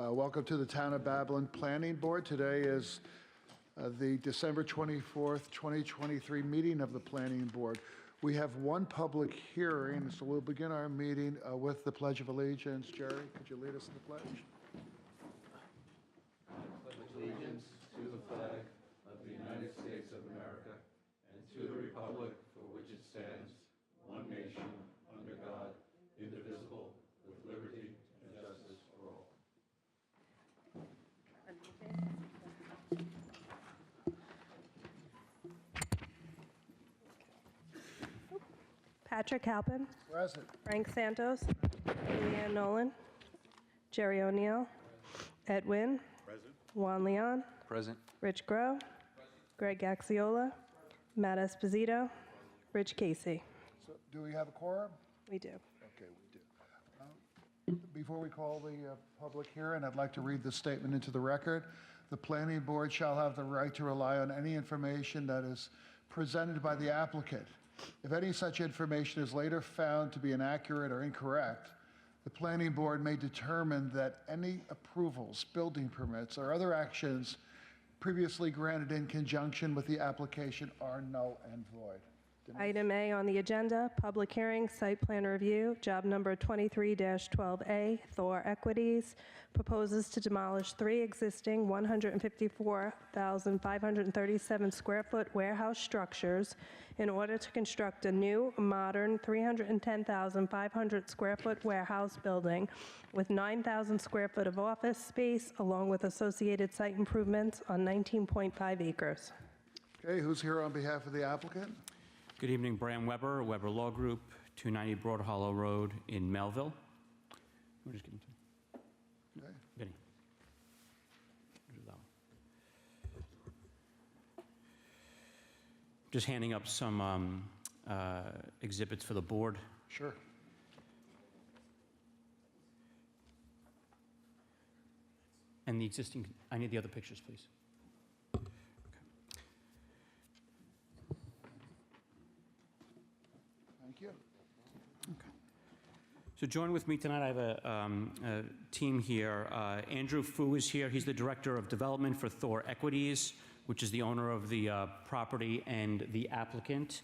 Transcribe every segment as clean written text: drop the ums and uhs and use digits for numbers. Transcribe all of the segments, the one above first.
Welcome to the Town of Babylon Planning Board. Today is the December 24th, 2023 meeting of the Planning Board. We have one public hearing, so we'll begin our meeting with the Pledge of Allegiance. Jerry, could you lead us in the pledge? I pledge allegiance to the flag of the United States of America and to the republic for which it stands, one nation, under God, indivisible, with liberty and justice for all. Patrick Halpin. Present. Frank Santos. Leanne Nolan. Jerry O'Neill. Ed Wynn. Present. Juan Leon. Present. Rich Groh. Greg Gaxiola. Matt Esposito. Rich Casey. So, do we have a quorum? We do. Okay, we do. Before we call the public hearing, I'd like to read this statement into the record. The Planning Board shall have the right to rely on any information that is presented by the applicant. If any such information is later found to be inaccurate or incorrect, the Planning Board may determine that any approvals, building permits, or other actions previously granted in conjunction with the application are null and void. Item A on the agenda, public hearing, site plan review, job number 23-12A, Thor Equities, proposes to demolish 3 existing 154,537 square foot warehouse structures in order to construct a new, modern 310,500 square foot warehouse building with 9,000 square foot of office space, along with associated site improvements on 19.5 acres. Okay, who's here on behalf of the applicant? Good evening, Bram Weber, Weber Law Group, 290 Broad Hollow Road in Melville. We're just getting to Okay. Vinny. Do that one. Just handing up some exhibits for the board. Sure. And the existing, I need the other pictures, please. Thank you. So join with me tonight. I have a team here. Andrew Fu is here. He's the Director of Development for Thor Equities, which is the owner of the property and the applicant.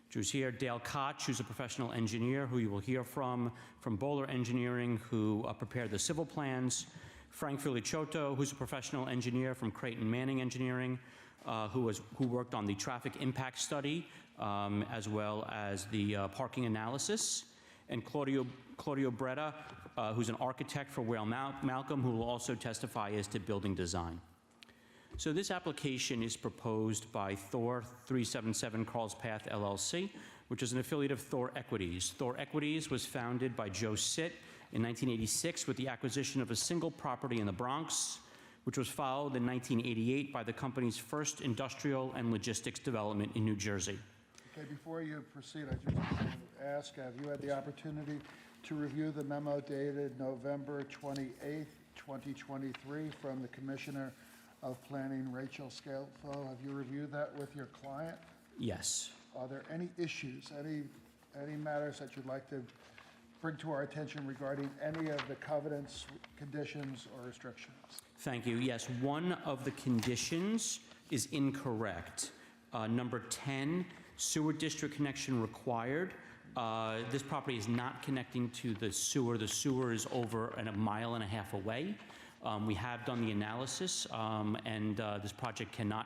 Drew's here. Dale Koch, who's a professional engineer, who you will hear from Bowler Engineering, who prepared the civil plans. Frank Filiciotto, who's a professional engineer from Creighton Manning Engineering, who worked on the traffic impact study, as well as the parking analysis. And Claudio Bretta, who's an architect for Whale Malcolm, who will also testify as to building design. So this application is proposed by Thor 377 Carl's Path LLC, which is an affiliate of Thor Equities. Thor Equities was founded by Joe Sitt in 1986 with the acquisition of a single property in the Bronx, which was followed in 1988 by the company's first industrial and logistics development in New Jersey. Okay, before you proceed, I just want to ask, have you had the opportunity to review the memo dated November 28th, 2023 from the Commissioner of Planning, Rachel Scalfo? Have you reviewed that with your client? Yes. Are there any issues, any matters that you'd like to bring to our attention regarding any of the covenants, conditions, or restrictions? Thank you. Yes, one of the conditions is incorrect. Number 10, sewer district connection required. This property is not connecting to the sewer. The sewer is over a mile and a half away. We have done the analysis, and this project cannot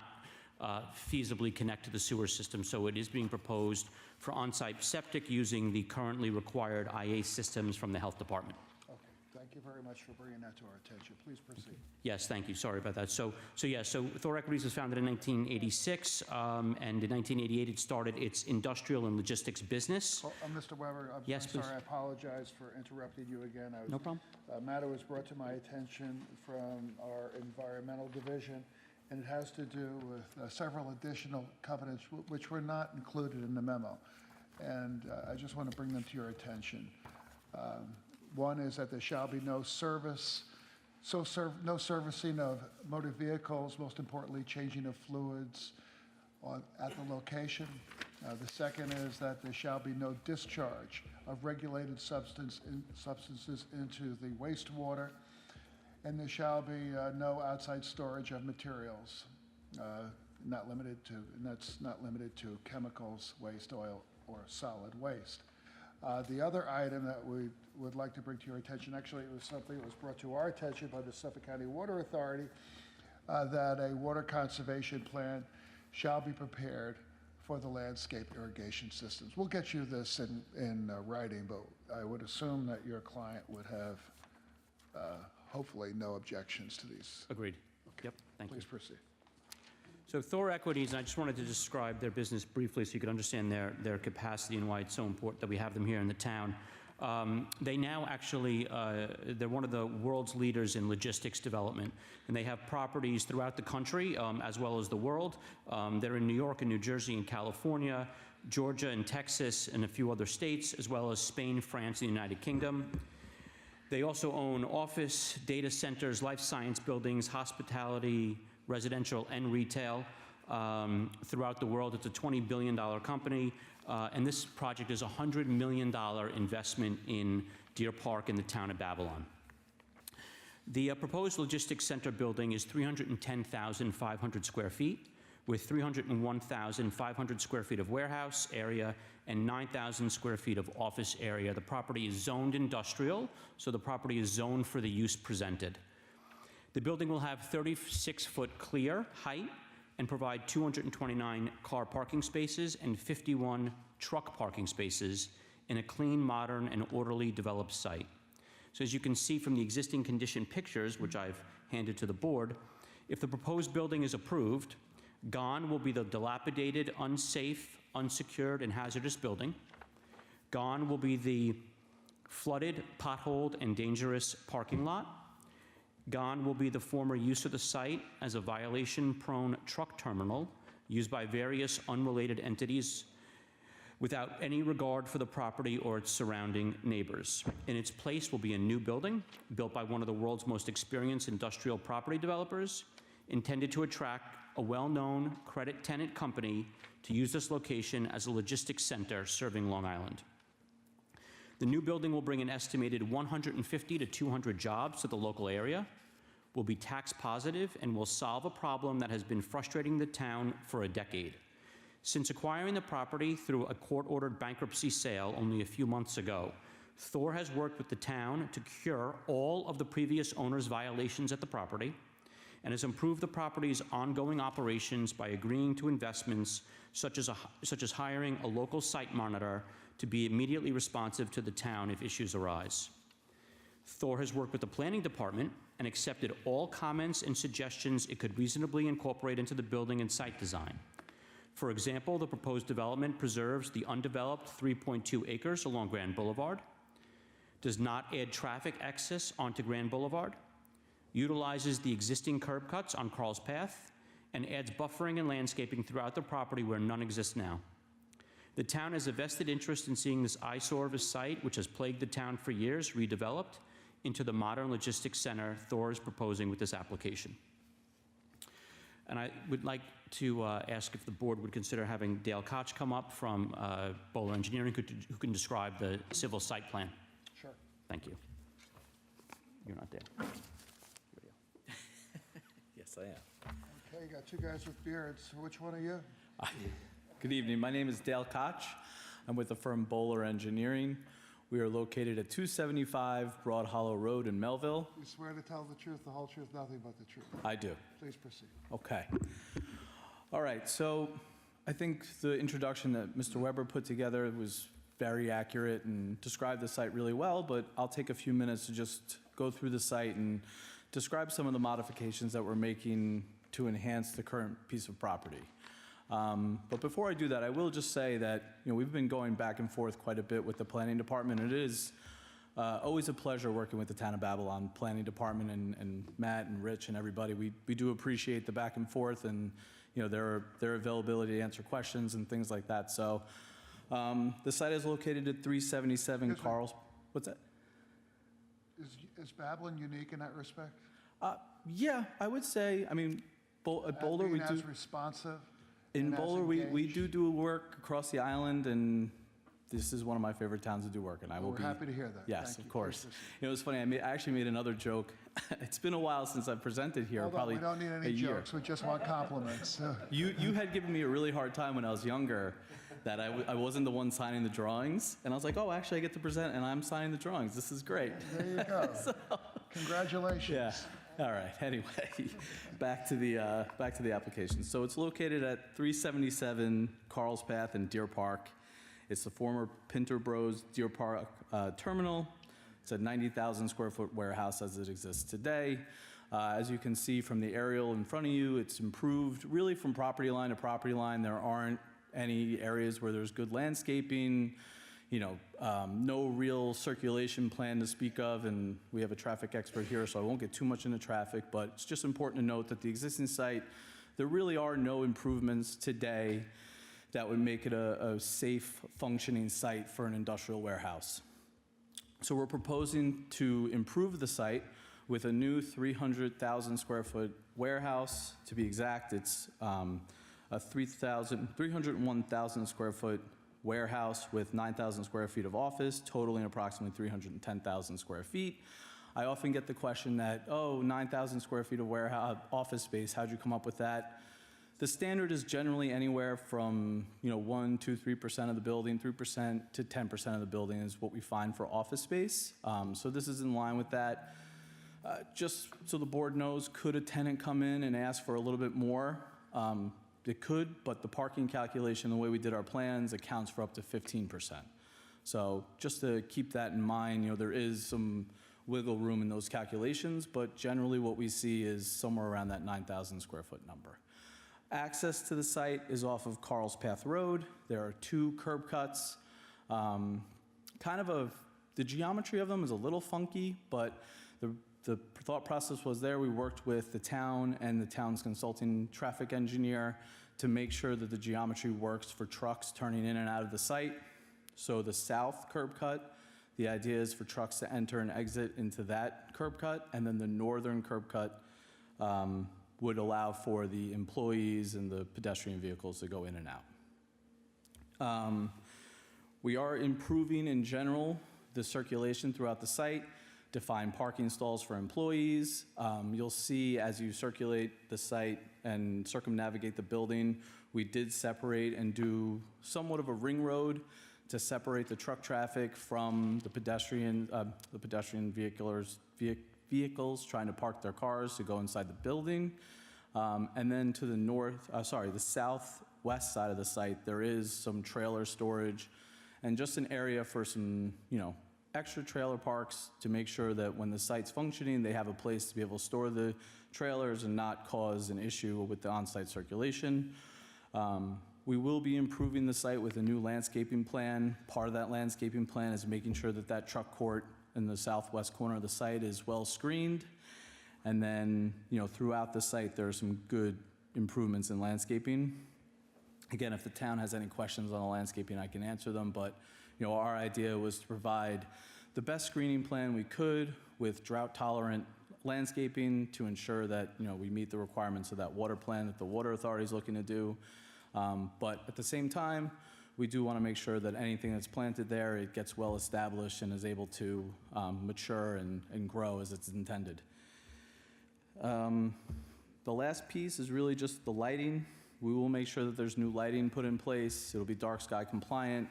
feasibly connect to the sewer system, so it is being proposed for on-site septic using the currently required IA systems from the health department. Okay, thank you very much for bringing that to our attention. Please proceed. Yes, thank you. Sorry about that. So Thor Equities was founded in 1986, and in 1988 it started its industrial and logistics business. Well, Mr. Weber, I'm Yes, please. sorry, I apologize for interrupting you again. No problem. A matter was brought to my attention from our environmental division, and it has to do with several additional covenants which were not included in the memo. And I just want to bring them to your attention. One is that there shall be no no servicing of motor vehicles, most importantly, changing of fluids at the location. The second is that there shall be no discharge of regulated substances into the wastewater. And there shall be no outside storage of materials, not limited to, and that's not limited to chemicals, waste, oil, or solid waste. The other item that we would like to bring to your attention, actually it was something that was brought to our attention by the Suffolk County Water Authority, that a water conservation plan shall be prepared for the landscape irrigation systems. We'll get you this in writing, but I would assume that your client would have hopefully no objections to these. Agreed. Yep, thank you. Please proceed. So Thor Equities, and I just wanted to describe their business briefly so you could understand their capacity and why it's so important that we have them here in the town. They now actually, they're one of the world's leaders in logistics development, and they have properties throughout the country as well as the world. They're in New York and New Jersey and California, Georgia and Texas, and a few other states, as well as Spain, France, and the United Kingdom. They also own office, data centers, life science buildings, hospitality, residential, and retail throughout the world. It's a $20 billion company, and this project is a $100 million investment in Deer Park in the town of Babylon. The proposed logistics center building is 310,500 square feet, with 301,500 square feet of warehouse area and 9,000 square feet of office area. The property is zoned industrial, so the property is zoned for the use presented. The building will have 36-foot clear height and provide 229 car parking spaces and 51 truck parking spaces in a clean, modern, and orderly developed site. So as you can see from the existing condition pictures, which I've handed to the board, if the proposed building is approved, gone will be the dilapidated, unsafe, unsecured, and hazardous building. Gone will be the flooded, potholed, and dangerous parking lot. Gone will be the former use of the site as a violation-prone truck terminal used by various unrelated entities without any regard for the property or its surrounding neighbors. In its place will be a new building built by one of the world's most experienced industrial property developers, intended to attract a well-known credit tenant company to use this location as a logistics center serving Long Island. The new building will bring an estimated 150 to 200 jobs to the local area, will be tax positive, and will solve a problem that has been frustrating the town for a decade. Since acquiring the property through a court-ordered bankruptcy sale only a few months ago, Thor has worked with the town to cure all of the previous owner's violations at the property and has improved the property's ongoing operations by agreeing to investments such as hiring a local site monitor to be immediately responsive to the town if issues arise. Thor has worked with the planning department and accepted all comments and suggestions it could reasonably incorporate into the building and site design. For example, the proposed development preserves the undeveloped 3.2 acres along Grand Boulevard, does not add traffic access onto Grand Boulevard, utilizes the existing curb cuts on Carl's Path, and adds buffering and landscaping throughout the property where none exists now. The town has a vested interest in seeing this eyesore of a site, which has plagued the town for years, redeveloped into the modern logistics center Thor is proposing with this application. And I would like to ask if the board would consider having Dale Koch come up from Bowler Engineering, who can describe the civil site plan. Sure. Thank you. You're not there. Yes, I am. Okay, you got two guys with beards. Which one are you? Good evening. My name is Dale Koch. I'm with the firm Bowler Engineering. We are located at 275 Broad Hollow Road in Melville. You swear to tell the truth, the whole truth, nothing but the truth. I do. Please proceed. Okay. All right. So I think the introduction that Mr. Weber put together was very accurate and described the site really well, but I'll take a few minutes to just go through the site and describe some of the modifications that we're making to enhance the current piece of property. But before I do that, I will just say that we've been going back and forth quite a bit with the planning department. It is always a pleasure working with the Town of Babylon Planning Department and Matt and Rich and everybody. We do appreciate the back and forth and their availability to answer questions and things like that. So the site is located at 377 Excuse me. Carl's. What's that? Is Babylon unique in that respect? Yeah, I would say. I mean, at Boulder Being as responsive? In and as Bowler, we engaged? do work across the island, and this is one of my favorite towns to do work in. I will We're be happy to hear that. Yes, Thank of you. course. Please proceed. You know, it's funny. I actually made another joke. It's been a while since I've presented here, Hold on, probably we don't need a any year. jokes, we just want compliments. You had given me a really hard time when I was younger that I wasn't the one signing the drawings, and I was like, oh, actually, I get to present, and I'm signing the drawings. This is great. There you go. Congratulations. Yeah. All right. Anyway, back to the application. So it's located at 377 Carl's Path in Deer Park. It's the former Pinter Bros Deer Park terminal. It's a 90,000 square foot warehouse as it exists today. As you can see from the aerial in front of you, it's improved really from property line to property line. There aren't any areas where there's good landscaping, no real circulation plan to speak of, and we have a traffic expert here, so I won't get too much into traffic, but it's just important to note that the existing site, there really are no improvements today that would make it a safe, functioning site for an industrial warehouse. So we're proposing to improve the site with a new 300,000 square foot warehouse. To be exact, it's a 301,000 square foot warehouse with 9,000 square feet of office, totaling approximately 310,000 square feet. I often get the question that, oh, 9,000 square feet of warehouse office space, how'd you come up with that? The standard is generally anywhere from 1, 2, 3% of the building, 3% to 10% of the building is what we find for office space. So this is in line with that. Just so the board knows, could a tenant come in and ask for a little bit more? It could, but the parking calculation, the way we did our plans, accounts for up to 15%. So just to keep that in mind, there is some wiggle room in those calculations, but generally what we see is somewhere around that 9,000 square foot number. Access to the site is off of Carl's Path Road. There are 2 curb cuts. The geometry of them is a little funky, but the thought process was there. We worked with the town and the town's consulting traffic engineer to make sure that the geometry works for trucks turning in and out of the site. So the south curb cut, the idea is for trucks to enter and exit into that curb cut, and then the northern curb cut would allow for the employees and the pedestrian vehicles to go in and out. We are improving in general the circulation throughout the site, define parking stalls for employees. You'll see as you circulate the site and circumnavigate the building, we did separate and do somewhat of a ring road to separate the truck traffic from the pedestrian vehicles trying to park their cars to go inside the building. And then to the southwest side of the site, there is some trailer storage and just an area for some, extra trailer parks to make sure that when the site's functioning, they have a place to be able to store the trailers and not cause an issue with the on-site circulation. We will be improving the site with a new landscaping plan. Part of that landscaping plan is making sure that that truck court in the southwest corner of the site is well screened. And then, throughout the site, there are some good improvements in landscaping. Again, if the town has any questions on the landscaping, I can answer them, but our idea was to provide the best screening plan we could with drought-tolerant landscaping to ensure that, we meet the requirements of that water plan that the Water Authority is looking to do. But at the same time, we do want to make sure that anything that's planted there, it gets well established and is able to mature and grow as it's intended. The last piece is really just the lighting. We will make sure that there's new lighting put in place. It'll be dark sky compliant.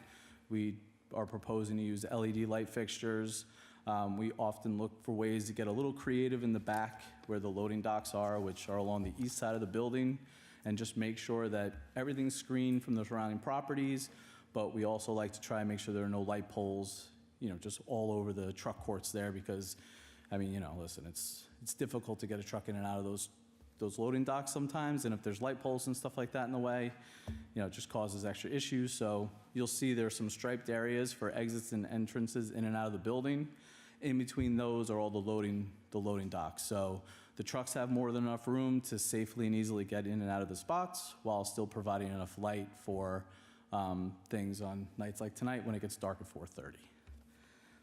We are proposing to use LED light fixtures. We often look for ways to get a little creative in the back where the loading docks are, which are along the east side of the building, and just make sure that everything's screened from the surrounding properties, but we also like to try and make sure there are no light poles, just all over the truck courts there because, listen, it's difficult to get a truck in and out of those loading docks sometimes, and if there's light poles and stuff like that in the way, it just causes extra issues. So you'll see there's some striped areas for exits and entrances in and out of the building. In between those are all the loading docks. So the trucks have more than enough room to safely and easily get in and out of the spots while still providing enough light for things on nights like tonight when it gets dark at 4:30.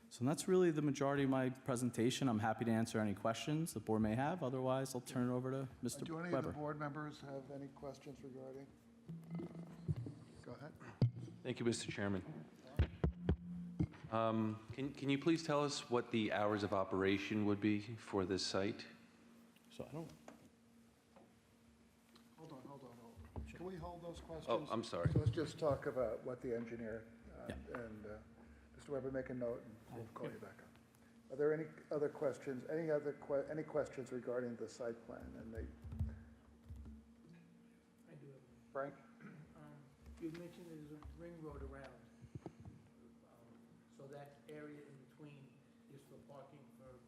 So that's really the majority of my presentation. I'm happy to answer any questions the board may have. Otherwise, I'll turn it over to Mr. Do any of the Weber. board members have any questions regarding? Go ahead. Thank you, Mr. Chairman. Can you please tell us what the hours of operation would be for this site? So I don't, Hold on. Can we hold those questions? Oh, I'm sorry. So let's just talk about what the engineer, Yeah. and Mr. Weber, make a note, and we'll call you back up. Are there any other questions, any questions regarding the site plan? And I do have, Frank? you mentioned there's a ring road around. So that area in between is for parking for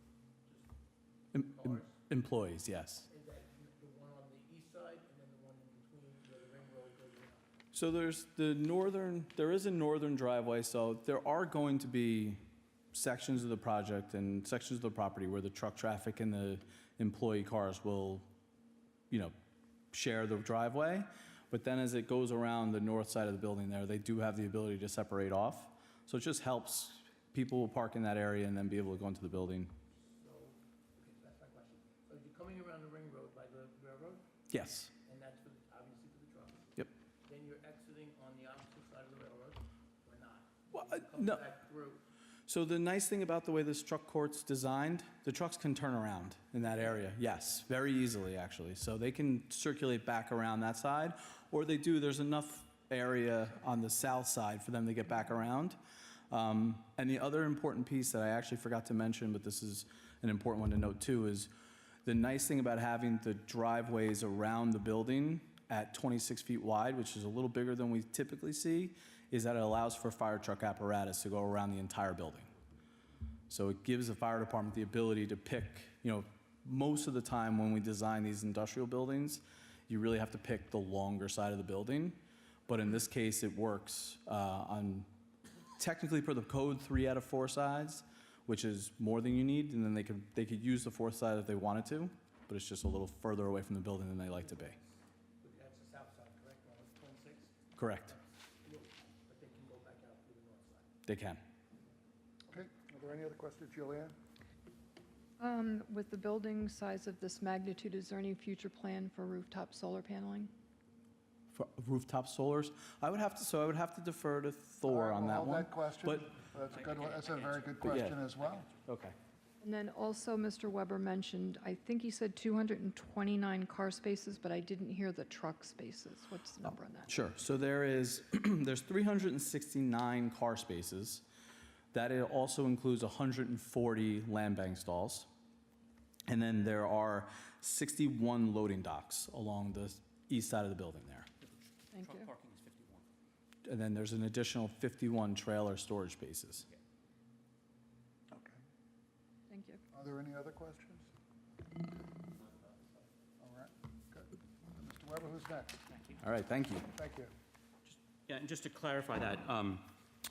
just cars? employees, yes. Is that the one on the east side and then the one in between where the ring road goes around? So there is a northern driveway, so there are going to be sections of the project and sections of the property where the truck traffic and the employee cars will, share the driveway. But then as it goes around the north side of the building there, they do have the ability to separate off. So it just helps people will park in that area and then be able to go into the building. So, okay, so that's my question. So you're coming around the ring road by the railroad, Yes. and that's obviously for the trucks. Yep. Then you're exiting on the opposite side of the railroad, or not? Well, Coming no. back through. So the nice thing about the way this truck court's designed, the trucks can turn around in that area. Yes, very easily, actually. So they can circulate back around that side, or they do. There's enough area on the south side for them to get back around. And the other important piece that I actually forgot to mention, but this is an important one to note too, is the nice thing about having the driveways around the building at 26 feet wide, which is a little bigger than we typically see, is that it allows for fire truck apparatus to go around the entire building. So it gives the fire department the ability to pick, most of the time when we design these industrial buildings, you really have to pick the longer side of the building. But in this case, it works on, technically per the code, 3 out of 4 sides, which is more than you need, and then they could use the 4th side if they wanted to, but it's just a little further away from the building than they like to be. That's the south side, correct, on the 26? Correct. But they can go back out through the north side. They can. Okay, are there any other questions, Julianne? With the building size of this magnitude, is there any future plan for rooftop solar paneling? For rooftop solars, I would have to defer to Thor on that Hold one. that question. But, That's a good one, that's a very good But yeah. question as well. okay. And then also, Mr. Weber mentioned, I think he said 229 car spaces, but I didn't hear the truck spaces. What's the number on that? Sure. So there's 369 car spaces. That it also includes 140 land bank stalls. And then there are 61 loading docks along the east side of the building there. Thank you. Parking is 51. And then there's an additional 51 trailer storage spaces. Okay. Thank you. Are there any other questions? All right, good. Mr. Weber, who's next? All right, thank you. Thank you. Yeah, and just to clarify that,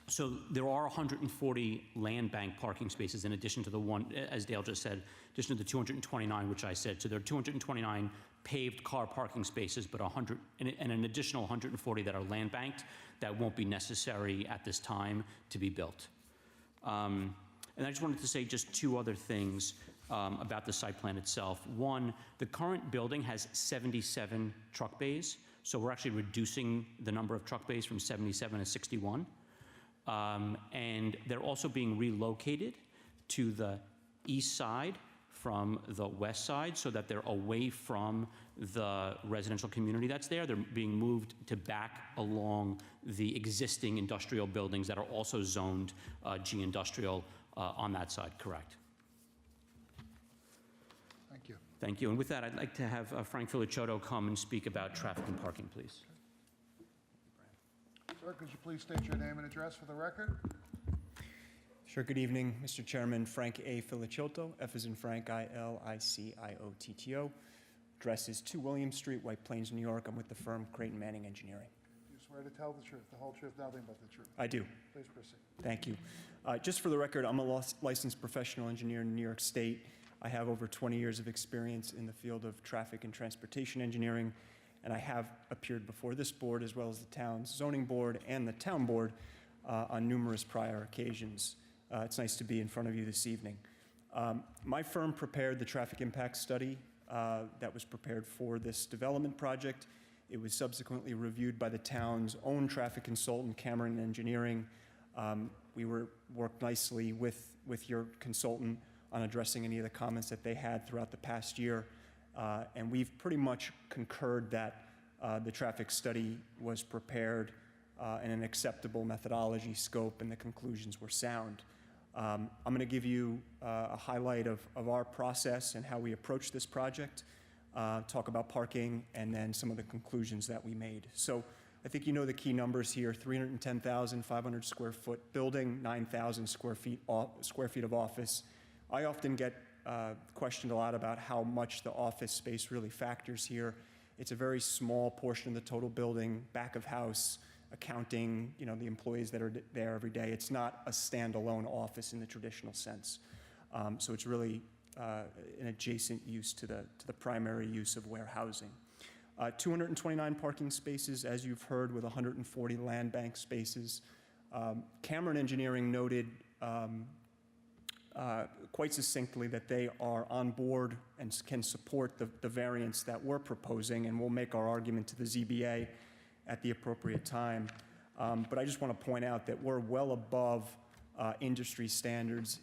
so there are 140 land bank parking spaces in addition to the one, as Dale just said, in addition to the 229, which I said. So there are 229 paved car parking spaces, but 100 and an additional 140 that are land banked that won't be necessary at this time to be built. And I just wanted to say just 2 other things about the site plan itself. One, the current building has 77 truck bays, so we're actually reducing the number of truck bays from 77 to 61. And they're also being relocated to the east side from the west side so that they're away from the residential community that's there. They're being moved to back along the existing industrial buildings that are also zoned G industrial on that side, correct? Thank you. Thank you. And with that, I'd like to have Frank Filiciotto come and speak about traffic and parking, please. Sir, could you please state your name and address for the record? Sure. Good evening, Mr. Chairman. Frank A. Filiciotto, F as in Frank, I-L-I-C-I-O-T-T-O. Address is 2 William Street, White Plains, New York. I'm with the firm Creighton Manning Engineering. You swear to tell the truth, the whole truth, nothing but the truth. I do. Please proceed. Thank you. Just for the record, I'm a licensed professional engineer in New York State. I have over 20 years of experience in the field of traffic and transportation engineering, and I have appeared before this board as well as the town's zoning board and the town board on numerous prior occasions. It's nice to be in front of you this evening. My firm prepared the traffic impact study that was prepared for this development project. It was subsequently reviewed by the town's own traffic consultant, Cameron Engineering, We worked nicely with your consultant on addressing any of the comments that they had throughout the past year. And we've pretty much concurred that the traffic study was prepared in an acceptable methodology, scope, and the conclusions were sound. I'm going to give you a highlight of our process and how we approach this project, talk about parking, and then some of the conclusions that we made. So I think you know the key numbers here: 310,500 square foot building, 9,000 square feet of office. I often get questioned a lot about how much the office space really factors here. It's a very small portion of the total building, back of house, accounting, the employees that are there every day. It's not a standalone office in the traditional sense. So it's really an adjacent use to the primary use of warehousing. 229 parking spaces, as you've heard, with 140 land bank spaces. Cameron Engineering noted quite succinctly that they are on board and can support the variance that we're proposing, and we'll make our argument to the ZBA at the appropriate time. But I just want to point out that we're well above industry standards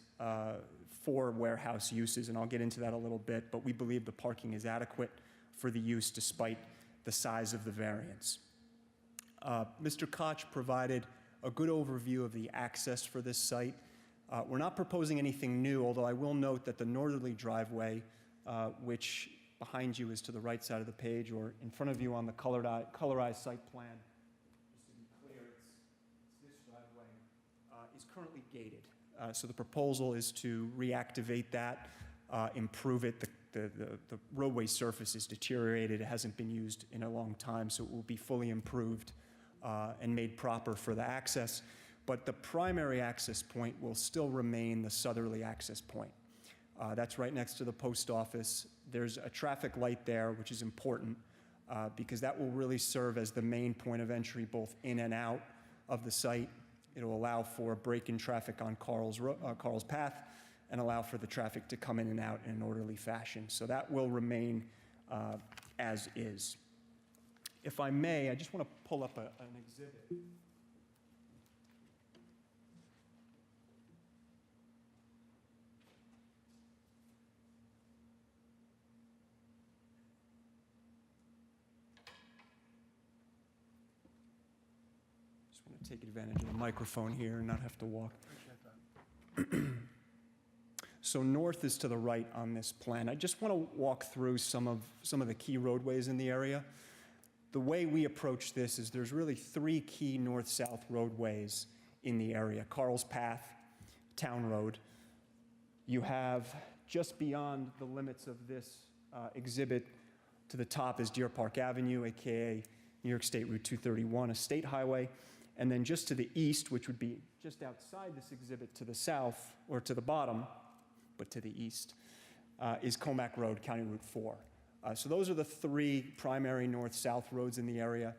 for warehouse uses, and I'll get into that a little bit, but we believe the parking is adequate for the use despite the size of the variance. Mr. Koch provided a good overview of the access for this site. We're not proposing anything new, although I will note that the northerly driveway, which behind you is to the right side of the page, or in front of you on the colorized site plan, just to be clear, it's this driveway, is currently gated. So the proposal is to reactivate that, improve it. The roadway surface is deteriorated. It hasn't been used in a long time, so it will be fully improved and made proper for the access. But the primary access point will still remain the southerly access point. That's right next to the post office. There's a traffic light there, which is important because that will really serve as the main point of entry both in and out of the site. It'll allow for a break in traffic on Carl's Path and allow for the traffic to come in and out in an orderly fashion. So that will remain as is. If I may, I just want to pull up an exhibit. Just want to take advantage of the microphone here and not have to walk. So north is to the right on this plan. I just want to walk through some of the key roadways in the area. The way we approach this is there's really three key north-south roadways in the area: Carl's Path, Town Road. You have just beyond the limits of this exhibit to the top is Deer Park Avenue, aka New York State Route 231, a state highway. And then just to the east, which would be just outside this exhibit to the south, or to the bottom, but to the east, is Comac Road, County Route 4. So those are the three primary north-south roads in the area.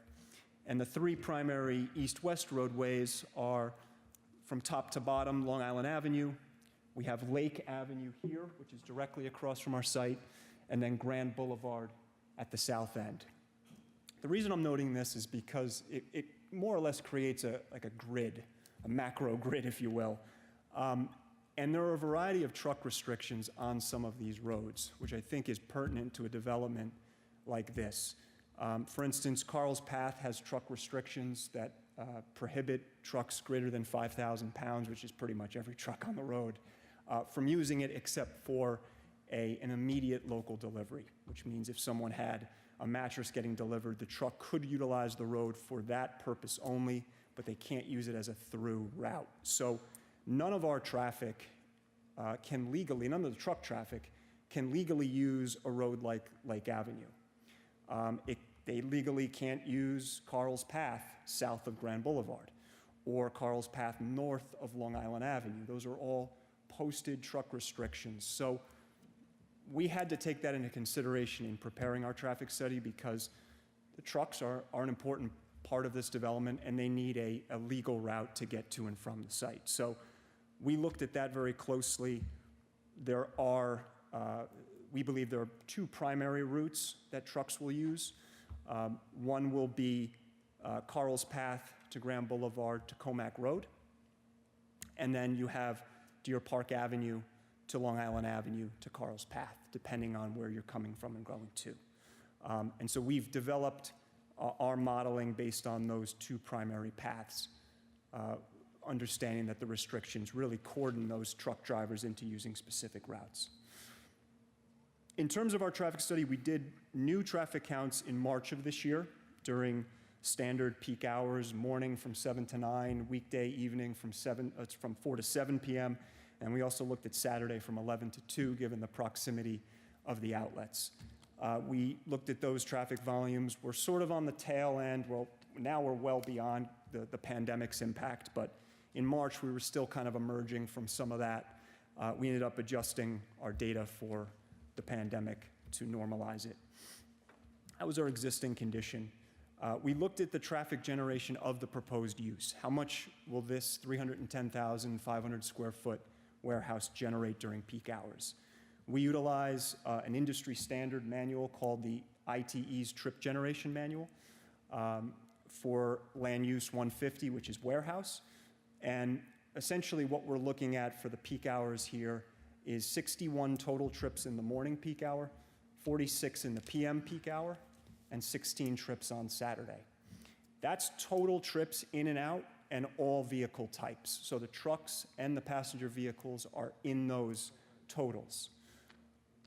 And the three primary east-west roadways are, from top to bottom, Long Island Avenue. We have Lake Avenue here, which is directly across from our site, and then Grand Boulevard at the south end. The reason I'm noting this is because it more or less creates a grid, a macro grid, if you will. And there are a variety of truck restrictions on some of these roads, which I think is pertinent to a development like this. For instance, Carl's Path has truck restrictions that prohibit trucks greater than 5,000 pounds, which is pretty much every truck on the road, from using it except for an immediate local delivery, which means if someone had a mattress getting delivered, the truck could utilize the road for that purpose only, but they can't use it as a through route. So none of our traffic can legally, none of the truck traffic can legally use a road like Lake Avenue. They legally can't use Carl's Path south of Grand Boulevard or Carl's Path north of Long Island Avenue. Those are all posted truck restrictions. So we had to take that into consideration in preparing our traffic study because the trucks are an important part of this development and they need a legal route to get to and from the site. So we looked at that very closely. There are, we believe there are two primary routes that trucks will use. One will be Carl's Path to Grand Boulevard to Comac Road. And then you have Deer Park Avenue to Long Island Avenue to Carl's Path, depending on where you're coming from and going to. And so we've developed our modeling based on those two primary paths, understanding that the restrictions really cordon those truck drivers into using specific routes. In terms of our traffic study, we did new traffic counts in March of this year during standard peak hours, morning from 7 to 9, weekday evening from 4 to 7 p.m., and we also looked at Saturday from 11 to 2, given the proximity of the outlets. We looked at those traffic volumes. We're sort of on the tail end. Well, now we're well beyond the pandemic's impact, but in March, we were still kind of emerging from some of that. We ended up adjusting our data for the pandemic to normalize it. That was our existing condition. We looked at the traffic generation of the proposed use. How much will this 310,500 square foot warehouse generate during peak hours? We utilize an industry standard manual called the ITE's Trip Generation Manual for land use 150, which is warehouse. And essentially what we're looking at for the peak hours here is 61 total trips in the morning peak hour, 46 in the PM peak hour, and 16 trips on Saturday. That's total trips in and out and all vehicle types. So the trucks and the passenger vehicles are in those totals.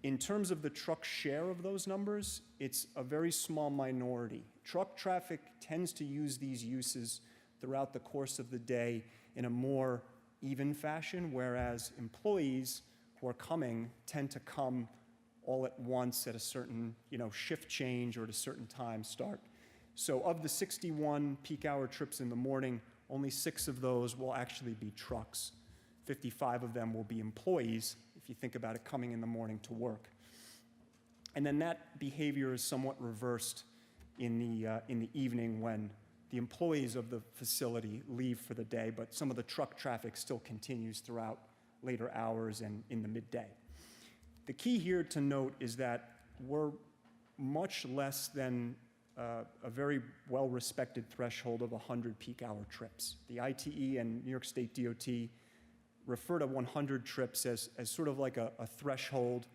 In terms of the truck share of those numbers, it's a very small minority. Truck traffic tends to use these uses throughout the course of the day in a more even fashion, whereas employees who are coming tend to come all at once at a certain, shift change or at a certain time start. So of the 61 peak hour trips in the morning, only 6 of those will actually be trucks. 55 of them will be employees, if you think about it, coming in the morning to work. And then that behavior is somewhat reversed in the evening when the employees of the facility leave for the day, but some of the truck traffic still continues throughout later hours and in the midday. The key here to note is that we're much less than a very well-respected threshold of 100 peak hour trips. The ITE and New York State DOT refer to 100 trips as sort of like a threshold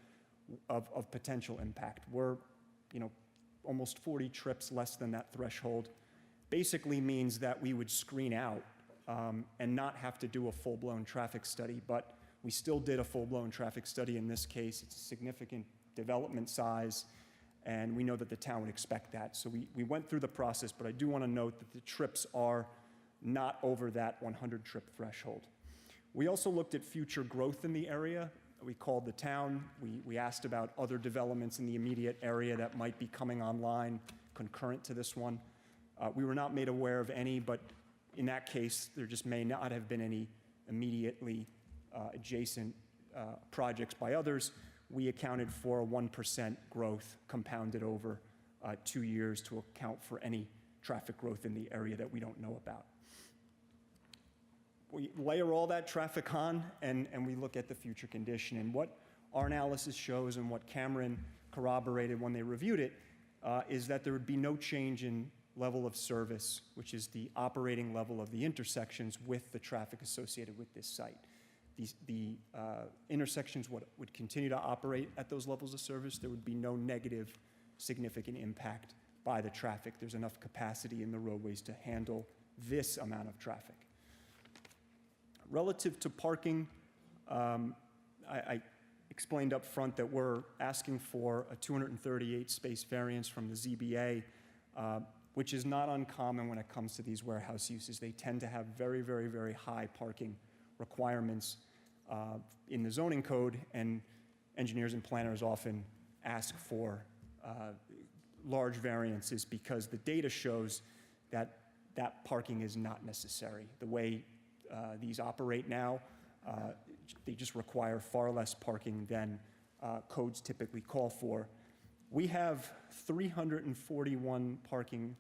of potential impact. We're, almost 40 trips less than that threshold. Basically means that we would screen out and not have to do a full-blown traffic study, but we still did a full-blown traffic study in this case. It's a significant development size, and we know that the town would expect that. So we went through the process, but I do want to note that the trips are not over that 100 trip threshold. We also looked at future growth in the area. We called the town. We asked about other developments in the immediate area that might be coming online concurrent to this one. We were not made aware of any, but in that case, there just may not have been any immediately adjacent projects by others. We accounted for a 1% growth compounded over 2 years to account for any traffic growth in the area that we don't know about. We layer all that traffic on, and we look at the future condition. And what our analysis shows and what Cameron corroborated when they reviewed it is that there would be no change in level of service, which is the operating level of the intersections with the traffic associated with this site. The intersections would continue to operate at those levels of service. There would be no negative significant impact by the traffic. There's enough capacity in the roadways to handle this amount of traffic. Relative to parking, I explained up front that we're asking for a 238 space variance from the ZBA, which is not uncommon when it comes to these warehouse uses. They tend to have very, very, very high parking requirements in the zoning code, and engineers and planners often ask for large variances because the data shows that that parking is not necessary. The way these operate now, they just require far less parking than codes typically call for. We have 341 parking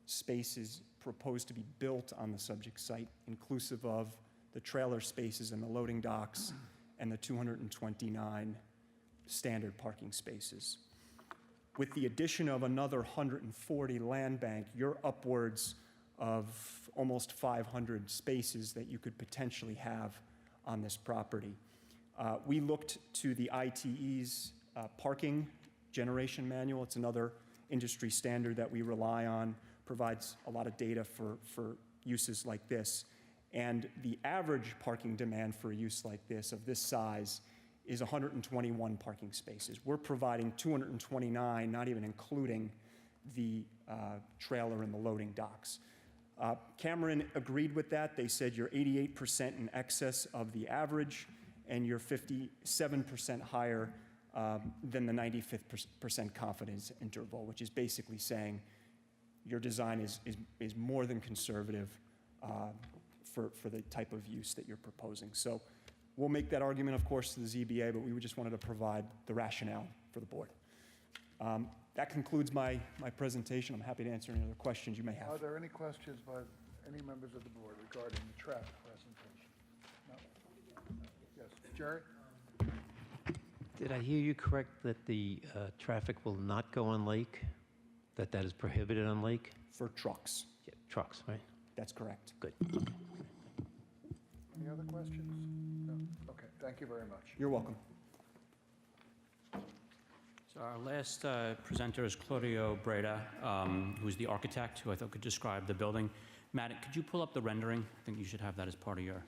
spaces proposed to be built on the subject site, inclusive of the trailer spaces and the loading docks and the 229 standard parking spaces. With the addition of another 140 land bank, you're upwards of almost 500 spaces that you could potentially have on this property. We looked to the ITE's parking generation manual. It's another industry standard that we rely on, provides a lot of data for uses like this. And the average parking demand for a use like this, of this size, is 121 parking spaces. We're providing 229, not even including the trailer and the loading docks. Cameron agreed with that. They said you're 88% in excess of the average, and you're 57% higher than the 95th percent confidence interval, which is basically saying your design is more than conservative for the type of use that you're proposing. So we'll make that argument, of course, to the ZBA, but we just wanted to provide the rationale for the board. That concludes my presentation. I'm happy to answer any other questions you may Are have. there any questions by any members of the board regarding the traffic presentation? No? Yes, Jerry? Did I hear you correct that the traffic will not go on Lake? That is prohibited on Lake? For trucks, Yeah, trucks, right? that's correct. Good. Any other questions? No? Okay, thank you very much. You're welcome. So our last presenter is Claudio Breda, who's the architect, who I thought could describe the building. Matt, could you pull up the rendering? I think you should have that as part of your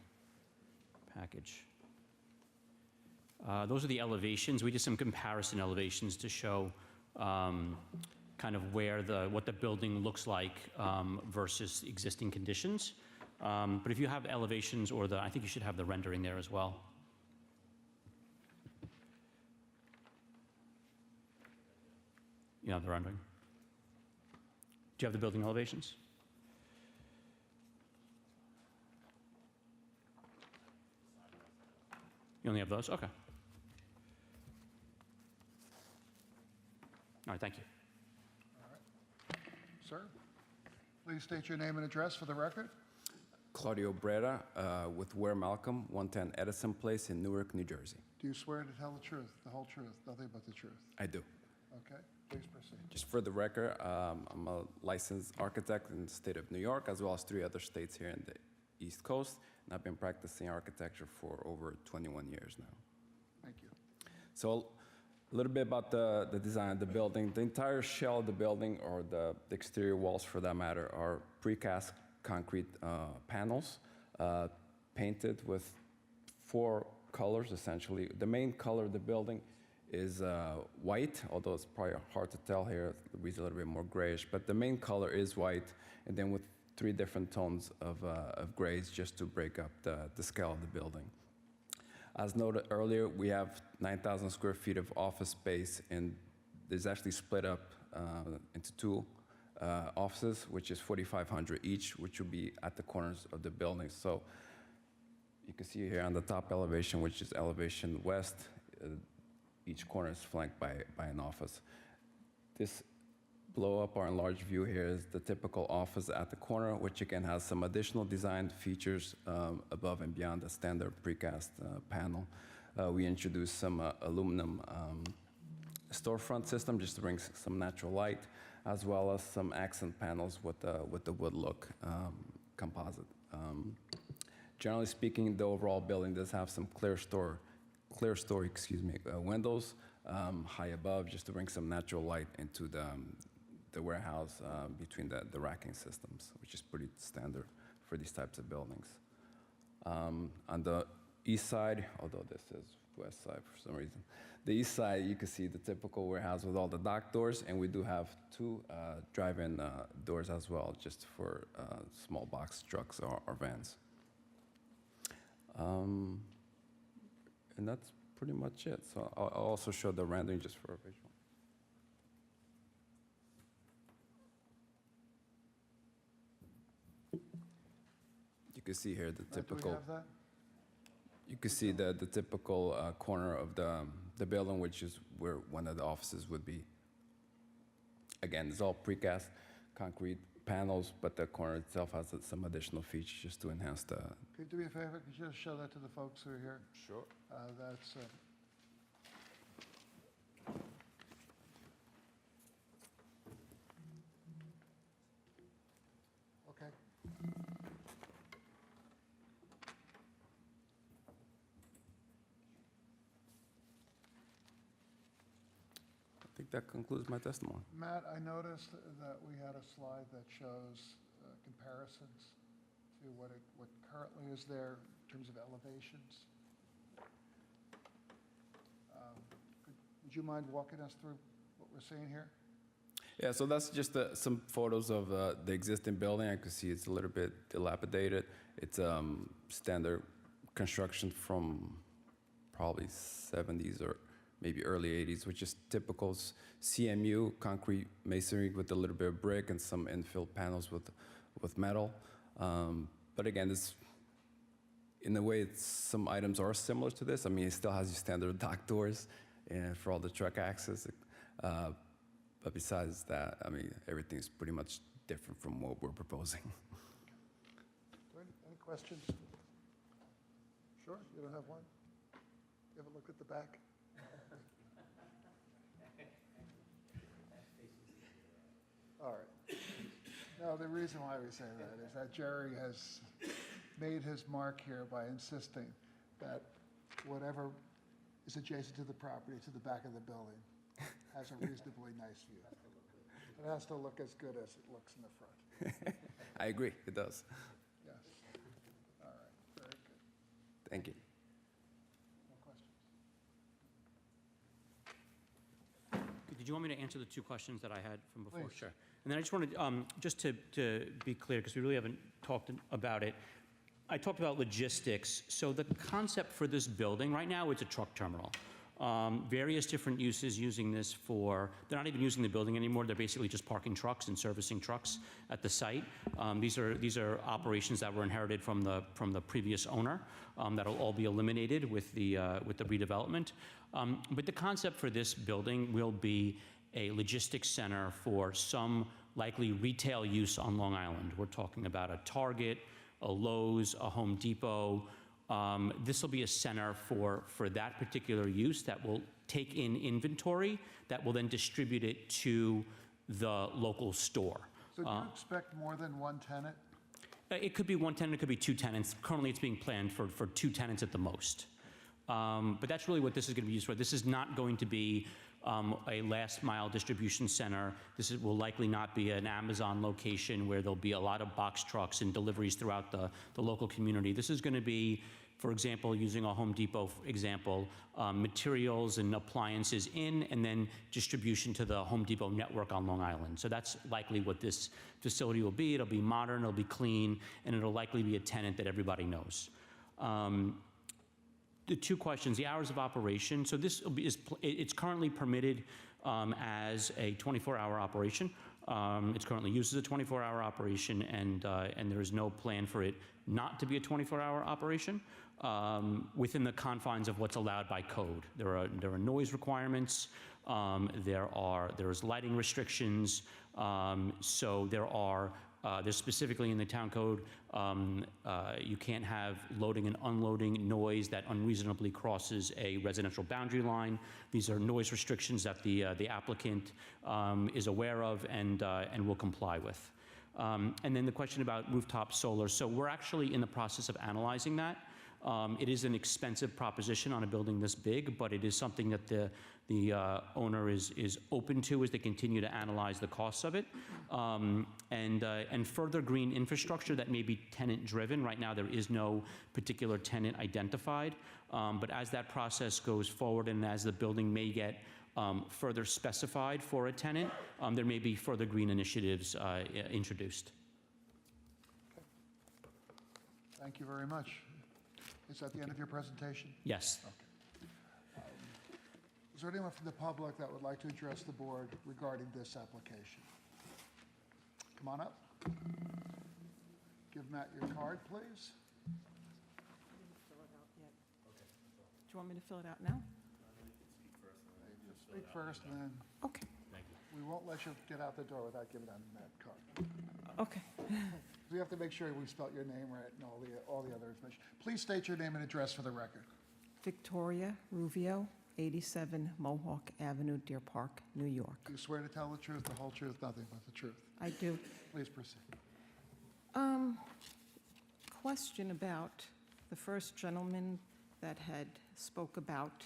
package. Those are the elevations. We did some comparison elevations to show kind of what the building looks like versus existing conditions. But if you have elevations I think you should have the rendering there as well. You have the rendering? Do you have the building elevations? You only have those? Okay. All right, thank you. Sir, please state your name and address for the record. Claudio Breda with Ware Malcolm, 110 Edison Place in Newark, New Jersey. Do you swear to tell the truth, the whole truth, nothing but the truth? I do. Okay, please proceed. Just for the record, I'm a licensed architect in the state of New York, as well as 3 other states here in the East Coast, and I've been practicing architecture for over 21 years now. Thank you. So a little bit about the design of the building. The entire shell of the building, or the exterior walls for that matter, are precast concrete panels painted with 4 colors essentially. The main color of the building is white, although it's probably hard to tell here. The reason a little bit more grayish, but the main color is white, and then with 3 different tones of grays just to break up the scale of the building. As noted earlier, we have 9,000 square feet of office space, and there's actually split up into 2 offices, which is 4,500 each, which will be at the corners of the building. So you can see here on the top elevation, which is elevation west, each corner is flanked by an office. This blow up or enlarged view here is the typical office at the corner, which again has some additional design features above and beyond the standard precast panel. We introduced some aluminum storefront system just to bring some natural light, as well as some accent panels with the wood look composite. Generally speaking, the overall building does have some clear story windows high above, just to bring some natural light into the warehouse between the racking systems, which is pretty standard for these types of buildings. On the east side, although this is west side for some reason, the east side, you can see the typical warehouse with all the dock doors, and we do have 2 drive-in doors as well, just for small box trucks or vans. And that's pretty much it. So I'll also show the rendering just for a visual. You can see here the typical. Do we have that? You can see the typical corner of the building, which is where one of the offices would be. Again, it's all precast concrete panels, but the corner itself has some additional features just to enhance the. Could you do me a favor? Could you just show that to the folks who are here? Sure. That's. Okay. think that concludes my testimony. Matt, I noticed that we had a slide that shows comparisons to what currently is there in terms of elevations. Would you mind walking us through what we're seeing here? Yeah, so that's just some photos of the existing building. I can see it's a little bit dilapidated. It's standard construction from probably 70s or maybe early 80s, which is typical CMU, concrete masonry with a little bit of brick and some infill panels with metal. But again, in a way, some items are similar to this. I mean, it still has your standard dock doors for all the truck access. But besides that, I mean, everything's pretty much different from what we're proposing. Any questions? Sure, you don't have one? You haven't looked at the back? All right. No, the reason why we say that is that Jerry has made his mark here by insisting that whatever is adjacent to the property to the back of the building has a reasonably nice view. It has to look as good as it looks in the front. I agree, it does. Yes. All right, very good. Thank you. No questions? Did you want me to answer the two questions that I had from before? Please. Sure. And then I just wanted, just to be clear, because we really haven't talked about it, I talked about logistics. So the concept for this building, right now it's a truck terminal. Various different uses using this for, they're not even using the building anymore, they're basically just parking trucks and servicing trucks at the site. These are operations that were inherited from the previous owner that'll all be eliminated with the redevelopment. But the concept for this building will be a logistics center for some likely retail use on Long Island. We're talking about a Target, a Lowe's, a Home Depot. This will be a center for that particular use that will take in inventory that will then distribute it to the local store. So do you expect more than one tenant? It could be one tenant, it could be two tenants. Currently, it's being planned for two tenants at the most. But that's really what this is going to be used for. This is not going to be a last mile distribution center. Will likely not be an Amazon location where there'll be a lot of box trucks and deliveries throughout the local community. This is going to be, for example, using a Home Depot example, materials and appliances in and then distribution to the Home Depot network on Long Island. So that's likely what this facility will be. It'll be modern, it'll be clean, and it'll likely be a tenant that everybody knows. The two questions, the hours of operation. So this will be, it's currently permitted as a 24-hour operation. It's currently used as a 24-hour operation, and there is no plan for it not to be a 24-hour operation within the confines of what's allowed by code. There are noise requirements. There's lighting restrictions. So there's specifically in the town code, you can't have loading and unloading noise that unreasonably crosses a residential boundary line. These are noise restrictions that the applicant is aware of and will comply with. And then the question about rooftop solar. So we're actually in the process of analyzing that. It is an expensive proposition on a building this big, but it is something that the owner is open to as they continue to analyze the costs of it. And further green infrastructure that may be tenant-driven. Right now, there is no particular tenant identified. But as that process goes forward and as the building may get further specified for a tenant, there may be further green initiatives introduced. Thank you very much. Is that the end of your presentation? Yes. Okay. Is there anyone from the public that would like to address the board regarding this application? Come on up. Give Matt your card, please. Fill it out yet. Do you want me to fill it out now? Speak first, and then Okay. we won't let you get out the door without giving out that card. Okay. We have to make sure we spelled your name right and all the other information. Please state your name and address for the record. Victoria Ruvio, 87 Mohawk Avenue, Deer Park, New York. Do you swear to tell the truth, the whole truth, nothing but the truth? I do. Please proceed. Question about the first gentleman that had spoke about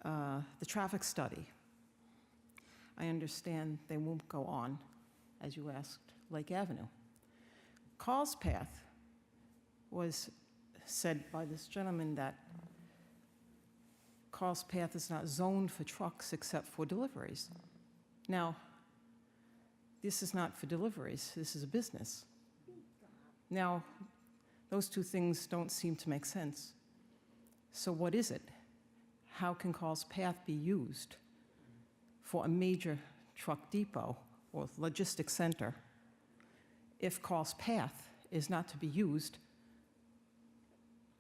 the traffic study. I understand they won't go on, as you asked, Lake Avenue. Carl's Path was said by this gentleman that Carl's Path is not zoned for trucks except for deliveries. Now, this is not for deliveries, this is a business. Now, those two things don't seem to make sense. So what is it? How can Carl's Path be used for a major truck depot or logistics center if Carl's Path is not to be used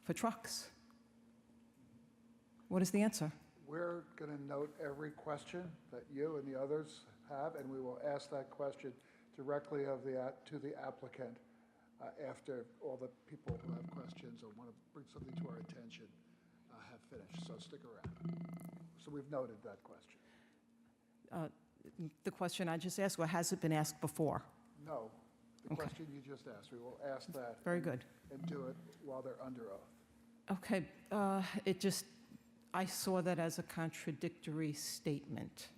for trucks? What is the answer? We're going to note every question that you and the others have, and we will ask that question directly to the applicant after all the people who have questions or want to bring something to our attention have finished. So stick around. So we've noted that question. The question I just asked, or has it been asked before? No, the Okay. question you just asked, we will ask that. Very good. And do it while they're under oath. Okay, I saw that as a contradictory statement.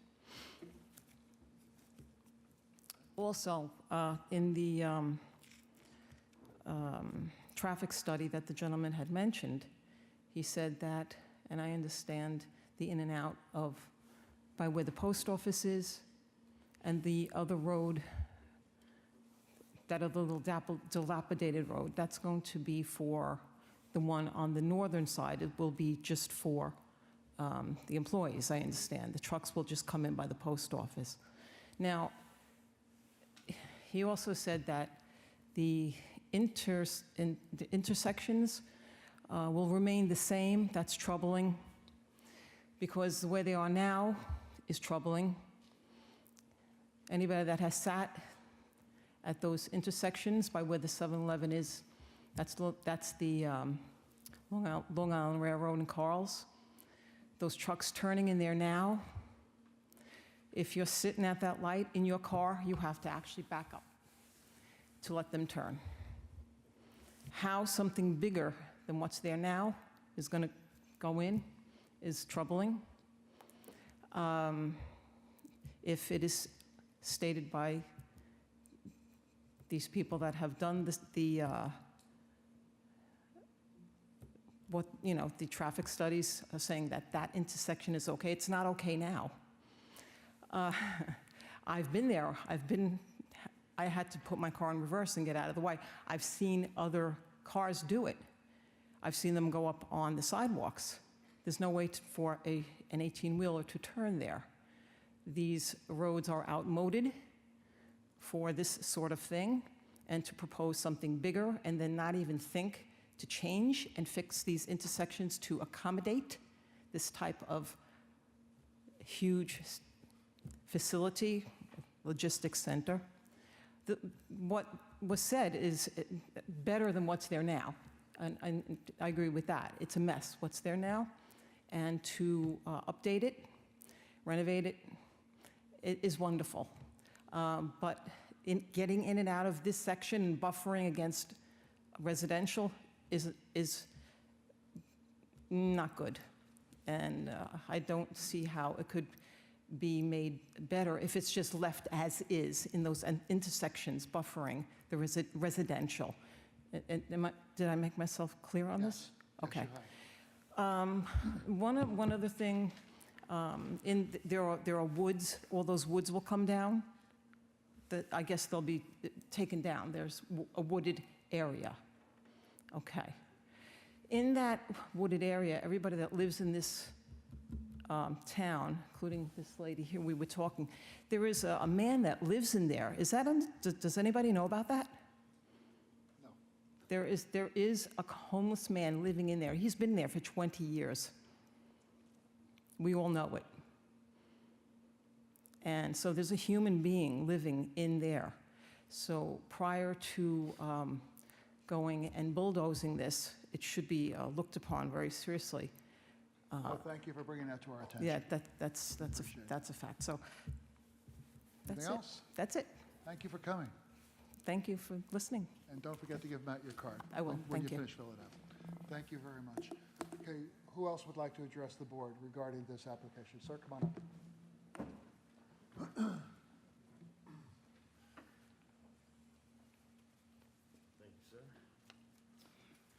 Also, in the traffic study that the gentleman had mentioned, he said that, and I understand the in and out of, by where the post office is, and the other road, that other little dilapidated road, that's going to be for the one on the northern side. It will be just for the employees, I understand. The trucks will just come in by the post office. Now, he also said that the intersections will remain the same. That's troubling, because the way they are now is troubling. Anybody that has sat at those intersections by where the 7-Eleven is, that's the Long Island Railroad and Carl's. Those trucks turning in there now, if you're sitting at that light in your car, you have to actually back up to let them turn. How something bigger than what's there now is going to go in is troubling. If it is stated by these people that have done this, the traffic studies are saying that that intersection is okay. It's not okay now. I've been there. I had to put my car in reverse and get out of the way. I've seen other cars do it. I've seen them go up on the sidewalks. There's no way for an 18-wheeler to turn there. These roads are outmoded for this sort of thing, and to propose something bigger and then not even think to change and fix these intersections to accommodate this type of huge facility, logistics center. What was said is better than what's there now, and I agree with that. It's a mess, what's there now, and to update it, renovate it, it is wonderful. But getting in and out of this section and buffering against residential is not good. And I don't see how it could be made better if it's just left as is in those intersections buffering the residential. Did I make myself clear on this? Okay. One other thing, there are woods. All those woods will come down. I guess they'll be taken down. There's a wooded area. Okay. In that wooded area, everybody that lives in this town, including this lady here we were talking, there is a man that lives in there. Is that, does anybody know about that? No. There is a homeless man living in there. He's been there for 20 years. We all know it. And so there's a human being living in there. So prior to going and bulldozing this, it should be looked upon very seriously. Well, thank you for bringing that to our attention. Yeah, that's a fact. So that's Anything it. else? That's it. Thank you for coming. Thank you for listening. And don't forget to give Matt your card. I will. When Thank you you. finish filling it out. Thank you very much. Okay, who else would like to address the board regarding this application? Sir, come on up.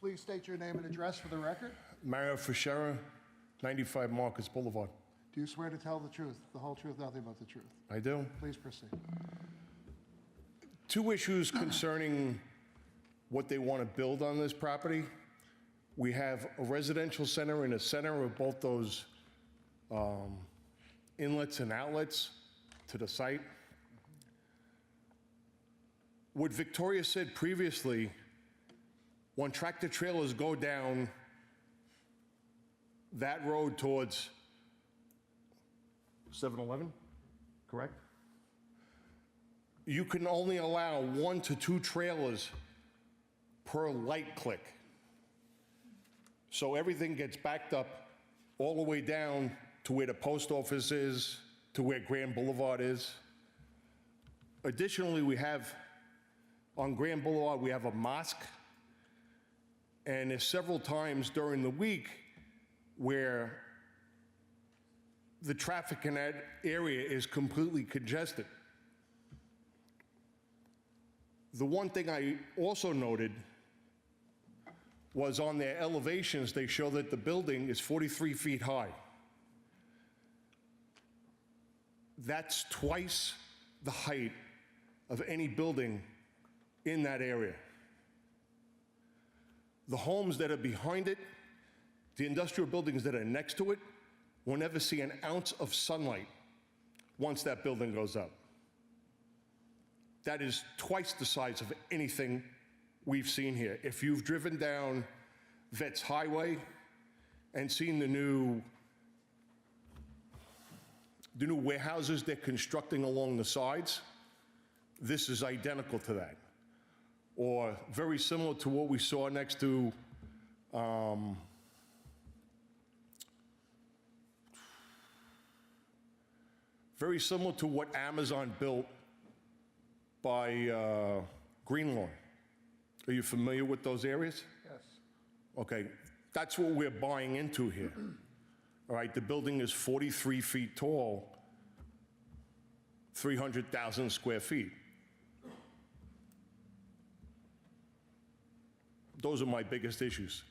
Please state your name and address for the record. Mario Fischera, 95 Marcus Boulevard. Do you swear to tell the truth, the whole truth, nothing but the truth? I do. Please proceed. Two issues concerning what they want to build on this property. We have a residential center in the center of both those inlets and outlets to the site. What Victoria said previously, when tractor trailers go down that road towards 7-Eleven, correct? You can only allow 1 to 2 trailers per light click. So everything gets backed up all the way down to where the post office is, to where Grand Boulevard is. Additionally, we have, on Grand Boulevard, we have a mosque. And there's several times during the week where the traffic in that area is completely congested. The one thing I also noted was on their elevations, they show that the building is 43 feet high. That's twice the height of any building in that area. The homes that are behind it, the industrial buildings that are next to it, will never see an ounce of sunlight once that building goes up. That is twice the size of anything we've seen here. If you've driven down Vets Highway and seen the new warehouses they're constructing along the sides, this is identical to that. Or very similar to what we saw next to very similar to what Amazon built by Greenlawn. Are you familiar with those areas? Yes. Okay, that's what we're buying into here. All right, the building is 43 feet tall, 300,000 square feet. Those are my biggest issues.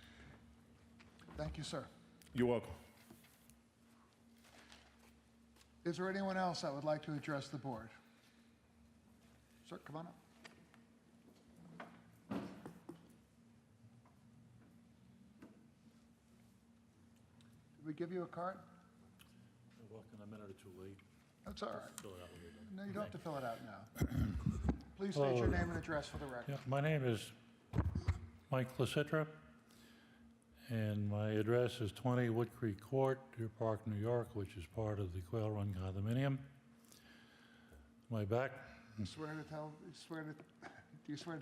Thank you, sir. You're welcome. Is there anyone else that would like to address the board? Sir, come on up. Did we give you a card? I walked in a minute or two late. That's all right. Fill it out when you're done. No, you don't have to fill it out now. Please state your name and address for the record. Yeah, my name is Mike Lasitra, and my address is 20 Wood Creek Court, Deer Park, New York, which is part of the Quail Run condominium. My back, Do you swear to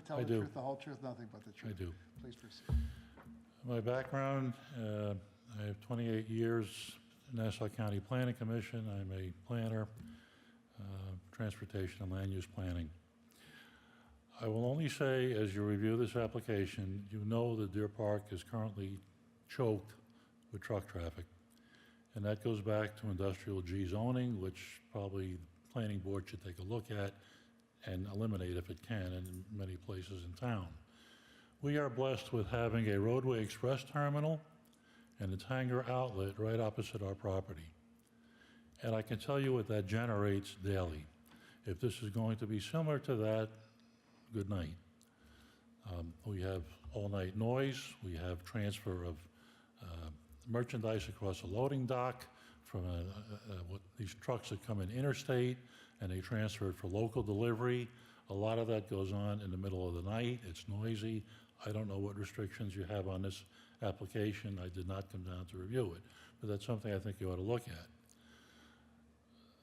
tell I the do. truth, the whole truth, nothing but the truth? I do. Please proceed. My background, I have 28 years in Nassau County Planning Commission. I'm a planner, transportation and land use planning. I will only say, as you review this application, you know that Deer Park is currently choked with truck traffic. And that goes back to industrial G zoning, which probably the planning board should take a look at and eliminate if it can in many places in town. We are blessed with having a roadway express terminal and its hangar outlet right opposite our property. And I can tell you what that generates daily. If this is going to be similar to that, good night. We have all-night noise. We have transfer of merchandise across a loading dock from these trucks that come in interstate, and they transfer it for local delivery. A lot of that goes on in the middle of the night. It's noisy. I don't know what restrictions you have on this application. I did not come down to review it, but that's something I think you ought to look at.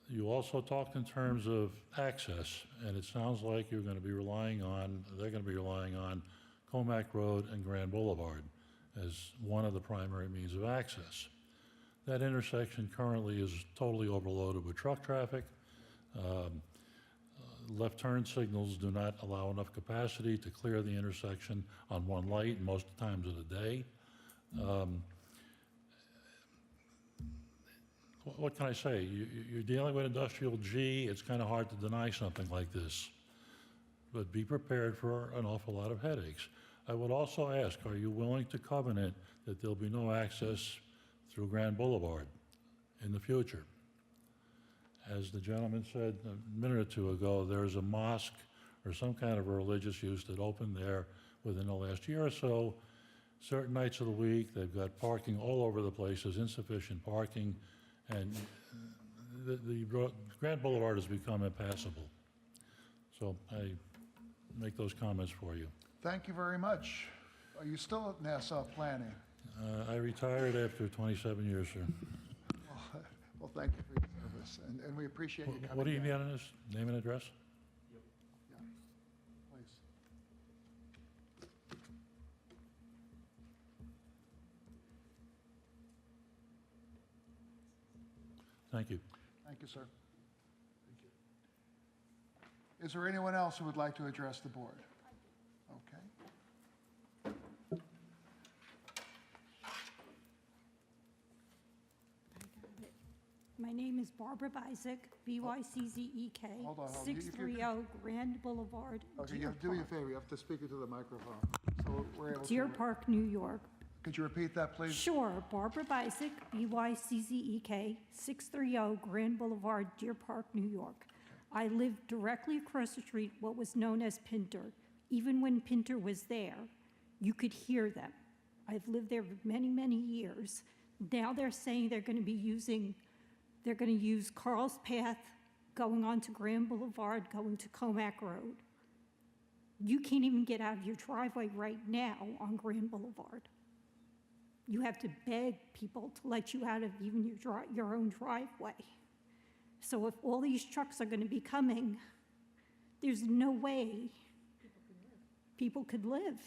You also talked in terms of access, and it sounds like they're going to be relying on Comac Road and Grand Boulevard as one of the primary means of access. That intersection currently is totally overloaded with truck traffic. Left turn signals do not allow enough capacity to clear the intersection on one light most times of the day. What can I say? You're dealing with industrial G. It's kind of hard to deny something like this. But be prepared for an awful lot of headaches. I would also ask, are you willing to covenant that there'll be no access through Grand Boulevard in the future? As the gentleman said a minute or two ago, there's a mosque or some kind of a religious use that opened there within the last year or so. Certain nights of the week, they've got parking all over the place, there's insufficient parking, and the Grand Boulevard has become impassable. So I make those comments for you. Thank you very much. Are you still at Nassau Planning? I retired after 27 years, sir. Well, thank you for your service, and we appreciate you coming. What do you down. need on this? Name and address? Yeah, please. Thank you. Thank you, sir. Thank you. Is there anyone else who would like to address the board? Okay. My name is Barbara Bizek, B-Y-C-Z-E-K, Hold on, hold on. 630 Grand Boulevard, Okay, you Deer have to do me a Park. favor. You have to speak into the microphone, so we're able to. Deer Park, New York. Could you repeat that, please? Sure, Barbara Bizek, B-Y-C-Z-E-K, 630 Grand Boulevard, Deer Park, New York. I live directly across the street, what was known as Pinter. Even when Pinter was there, you could hear them. I've lived there for many, many years. Now they're saying they're going to use Carl's Path going on to Grand Boulevard, going to Comac Road. You can't even get out of your driveway right now on Grand Boulevard. You have to beg people to let you out of even your own driveway. So if all these trucks are going to be coming, there's no way people could live.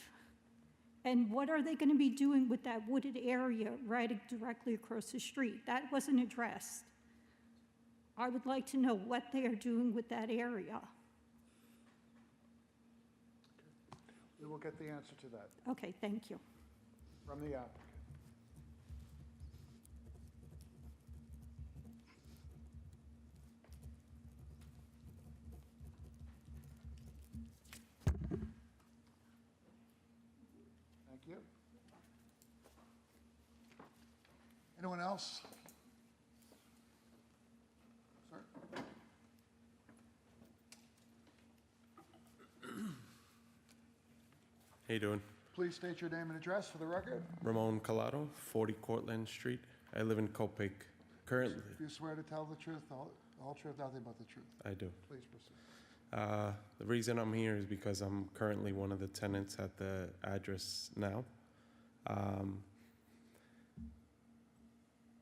And what are they going to be doing with that wooded area right directly across the street? That wasn't addressed. I would like to know what they are doing with that area. We will get the answer to that Okay, thank you. from the applicant. Thank you. Anyone else? Sir? How you doing? Please state your name and address for the record. Ramon Collado, 40 Cortlandt Street. I live in Copic. Currently, Do you swear to tell the truth, the whole truth, nothing but the truth? I do. Please proceed. The reason I'm here is because I'm currently one of the tenants at the address now.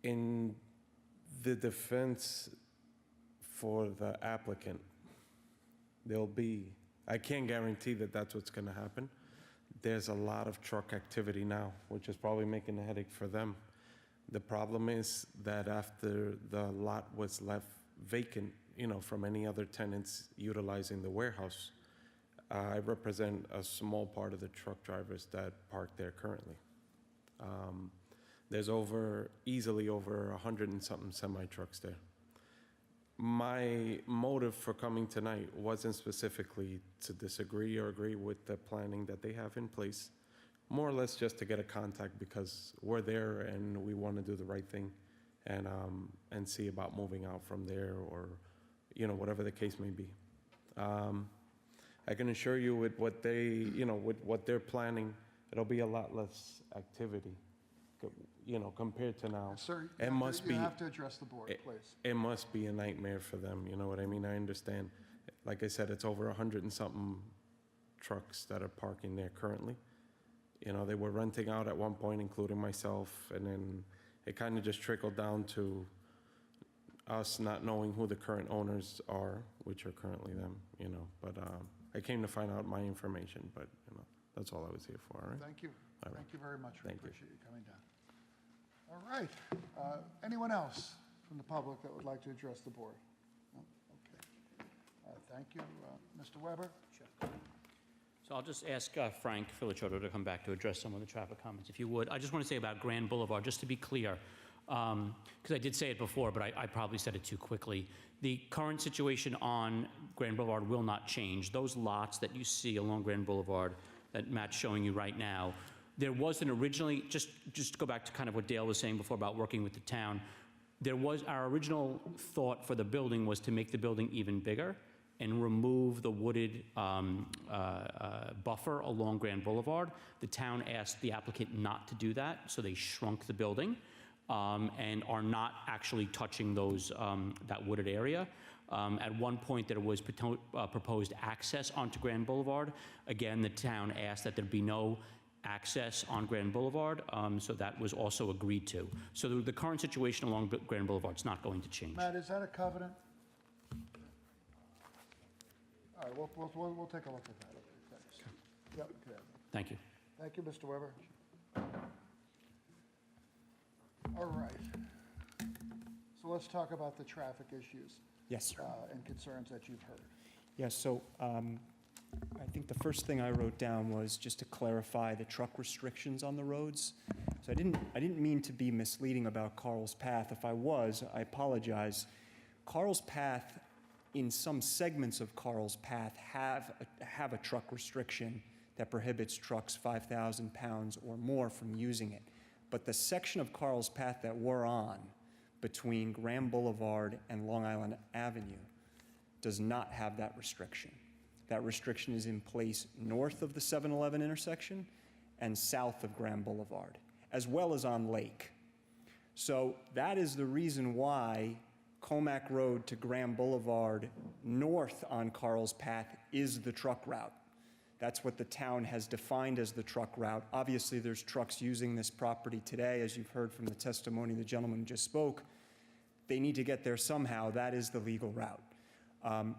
In the defense for the applicant, I can't guarantee that that's what's going to happen. There's a lot of truck activity now, which is probably making a headache for them. The problem is that after the lot was left vacant, from any other tenants utilizing the warehouse, I represent a small part of the truck drivers that park there currently. There's easily over 100 and something semi-trucks there. My motive for coming tonight wasn't specifically to disagree or agree with the planning that they have in place, more or less just to get a contact because we're there and we want to do the right thing and see about moving out from there or, whatever the case may be. I can assure you with what with what they're planning, it'll be a lot less activity, compared to now. Sir, It must you be. have to address the board, please. It must be a nightmare for them, you know what I mean? I understand. Like I said, it's over 100 and something trucks that are parking there currently. They were renting out at one point, including myself, and then it kind of just trickled down to us not knowing who the current owners are, which are currently them, But I came to find out my information, but, that's all I was here for, all right? Thank you. All right. Thank you very much. We Thank you. appreciate you coming down. All right. Anyone else from the public that would like to address the board? No? Okay. Thank you. Mr. Weber? So I'll just ask Frank Filiciotto to come back to address some of the traffic comments, if you would. I just want to say about Grand Boulevard, just to be clear, because I did say it before, but I probably said it too quickly. The current situation on Grand Boulevard will not change. Those lots that you see along Grand Boulevard that Matt's showing you right now. There wasn't originally, just to go back to kind of what Dale was saying before about working with the town, our original thought for the building was to make the building even bigger and remove the wooded buffer along Grand Boulevard. The town asked the applicant not to do that, so they shrunk the building and are not actually touching those, that wooded area. At one point, there was proposed access onto Grand Boulevard. Again, the town asked that there be no access on Grand Boulevard, so that was also agreed to. So the current situation along Grand Boulevard is not going to change. Matt, is that a covenant? All right, we'll take a look at that. Okay, thanks. Yep, okay. Thank you. Thank you, Mr. Weber. All right. So let's talk about the traffic issues. Yes, sir. And concerns that you've heard. Yes, so I think the first thing I wrote down was just to clarify the truck restrictions on the roads. So I didn't mean to be misleading about Carl's Path. If I was, I apologize. Carl's Path, in some segments of Carl's Path, have a truck restriction that prohibits trucks 5,000 pounds or more from using it. But the section of Carl's Path that we're on, between Graham Boulevard and Long Island Avenue, does not have that restriction. That restriction is in place north of the 7-Eleven intersection and south of Graham Boulevard, as well as on Lake. So that is the reason why Comac Road to Graham Boulevard north on Carl's Path is the truck route. That's what the town has defined as the truck route. Obviously, there's trucks using this property today, as you've heard from the testimony of the gentleman who just spoke. They need to get there somehow. That is the legal route.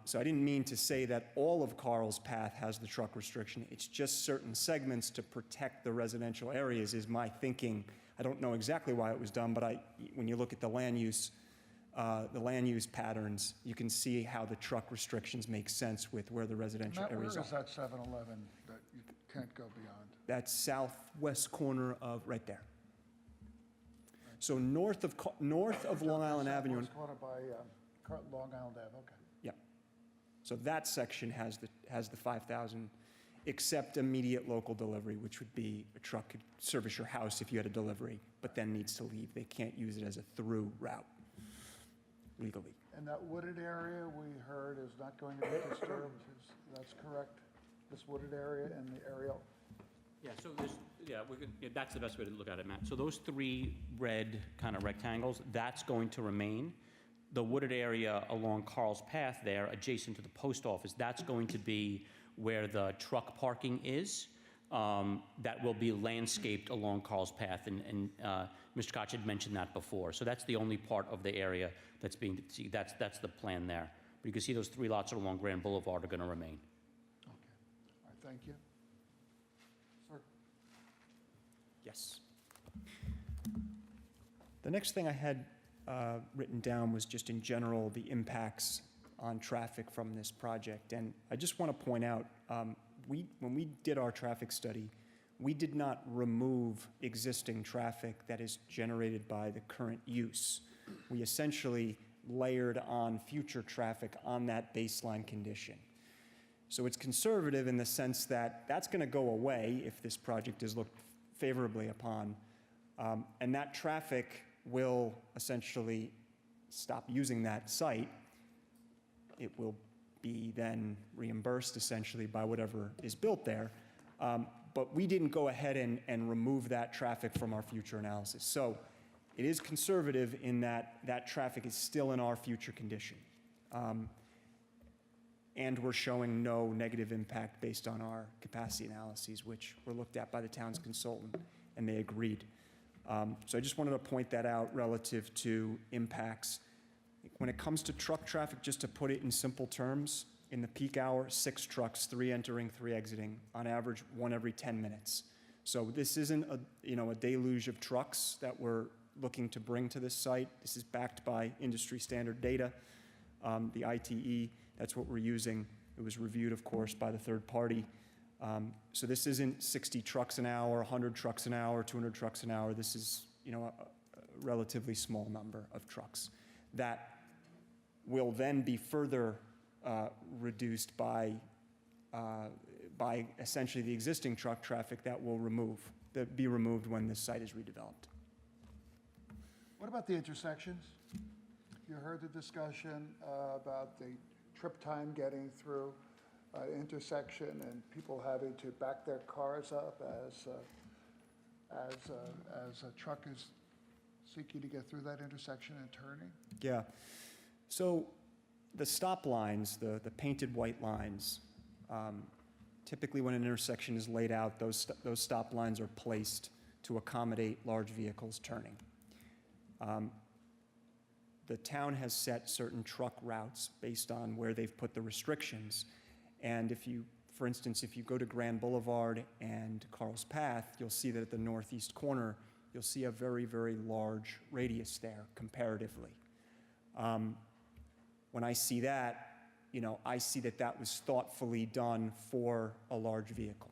So I didn't mean to say that all of Carl's Path has the truck restriction. It's just certain segments to protect the residential areas is my thinking. I don't know exactly why it was done, but when you look at the land use patterns, you can see how the truck restrictions make sense with where the residential Matt, where areas is are. that 7-Eleven that you can't go beyond? That's southwest corner of, right there. So north of Long Island Avenue. Southwest corner by Long Island Ave, okay. Yeah. So that section has the 5,000, except immediate local delivery, which would be a truck could service your house if you had a delivery, but then needs to leave. They can't use it as a through route legally. And that wooded area we heard is not going to be disturbed, that's correct? This wooded area and the aerial? Yeah, so that's the best way to look at it, Matt. So those three red kind of rectangles, that's going to remain. The wooded area along Carl's Path there, adjacent to the post office, that's going to be where the truck parking is. That will be landscaped along Carl's Path, and Mr. Koch had mentioned that before. So that's the only part of the area that's being, that's the plan there. But you can see those three lots along Grand Boulevard are going to remain. Okay, all right, thank you. Sir? Yes. The next thing I had written down was just in general the impacts on traffic from this project. And I just want to point out, when we did our traffic study, we did not remove existing traffic that is generated by the current use. We essentially layered on future traffic on that baseline condition. So it's conservative in the sense that that's going to go away if this project is looked favorably upon, and that traffic will essentially stop using that site. It will be then reimbursed essentially by whatever is built there. But we didn't go ahead and remove that traffic from our future analysis. So it is conservative in that that traffic is still in our future condition. And we're showing no negative impact based on our capacity analyses, which were looked at by the town's consultant, and they agreed. So I just wanted to point that out relative to impacts. When it comes to truck traffic, just to put it in simple terms, in the peak hour, 6 trucks, 3 entering, 3 exiting, on average, 1 every 10 minutes. So this isn't a deluge of trucks that we're looking to bring to this site. This is backed by industry standard data. The ITE, that's what we're using. It was reviewed, of course, by the third party. So this isn't 60 trucks an hour, 100 trucks an hour, 200 trucks an hour. This is, a relatively small number of trucks that will then be further reduced by by essentially the existing truck traffic that will be removed when this site is redeveloped. What about the intersections? You heard the discussion about the trip time getting through intersection and people having to back their cars up as a truck is seeking to get through that intersection and turning? Yeah. So the stop lines, the painted white lines, typically when an intersection is laid out, those stop lines are placed to accommodate large vehicles turning. The town has set certain truck routes based on where they've put the restrictions. And if you, for instance, if you go to Grand Boulevard and Carl's Path, you'll see that at the northeast corner, you'll see a very, very large radius there comparatively. When I see that, you know, I see that that was thoughtfully done for a large vehicle.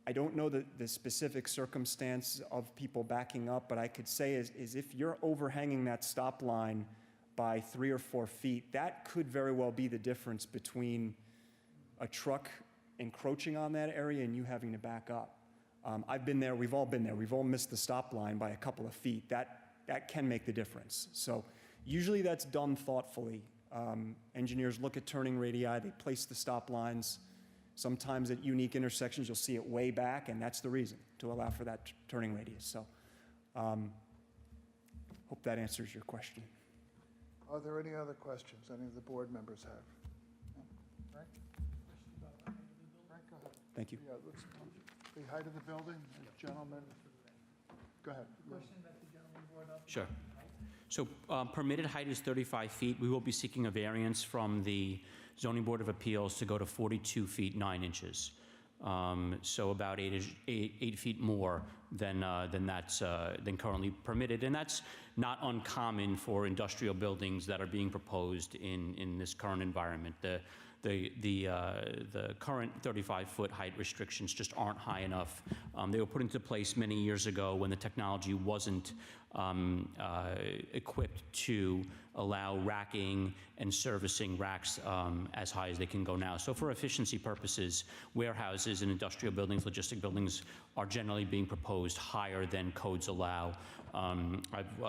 I don't know the specific circumstance of people backing up, but I could say is if you're overhanging that stop line by 3 or 4 feet, that could very well be the difference between a truck encroaching on that area and you having to back up. I've been there, we've all been there, we've all missed the stop line by a couple of feet. That can make the difference. So usually that's done thoughtfully. Engineers look at turning radii, they place the stop lines. Sometimes at unique intersections, you'll see it way back, and that's the reason, to allow for that turning radius. So hope that answers your question. Are there any other questions any of the board members have? No? Frank? Frank, go ahead. Thank you. Yeah, the height of the building, gentlemen. Go ahead. Sure. So permitted height is 35 feet. We will be seeking a variance from the Zoning Board of Appeals to go to 42 feet 9 inches. So about 8 feet more than currently permitted, and that's not uncommon for industrial buildings that are being proposed in this current environment. The current 35-foot height restrictions just aren't high enough. They were put into place many years ago when the technology wasn't equipped to allow racking and servicing racks as high as they can go now. So for efficiency purposes, warehouses and industrial buildings, logistic buildings are generally being proposed higher than codes allow. I've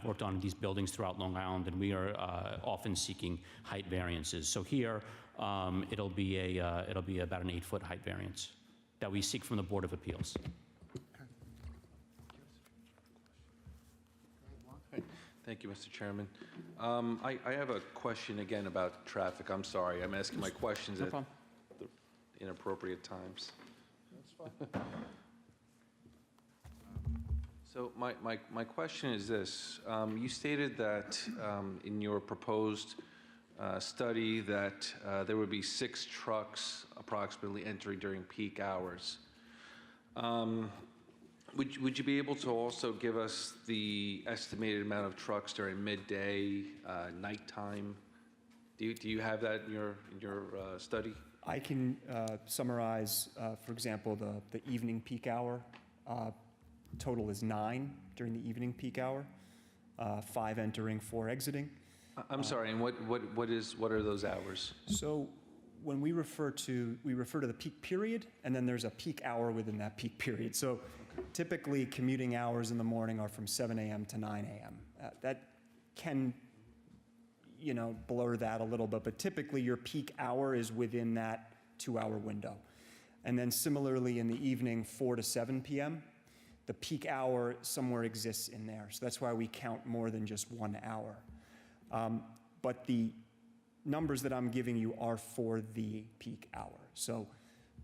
worked on these buildings throughout Long Island, and we are often seeking height variances. So here, it'll be about an 8-foot height variance that we seek from the Board of Appeals. Thank you, Mr. Chairman. I have a question again about traffic. I'm sorry, I'm asking my questions at the inappropriate times. That's fine. So my question is this. You stated that in your proposed study that there would be 6 trucks approximately entering during peak hours. Would you be able to also give us the estimated amount of trucks during midday, nighttime? Do you have that in your study? I can summarize, for example, the evening peak hour. Total is 9 during the evening peak hour, 5 entering, 4 exiting. I'm sorry, and what are those hours? So when we refer to the peak period, and then there's a peak hour within that peak period. So typically commuting hours in the morning are from 7 a.m. to 9 a.m. That can, blur that a little bit, but typically your peak hour is within that 2-hour window. And then similarly in the evening, 4 to 7 p.m., the peak hour somewhere exists in there. So that's why we count more than just 1 hour. But the numbers that I'm giving you are for the peak hour. So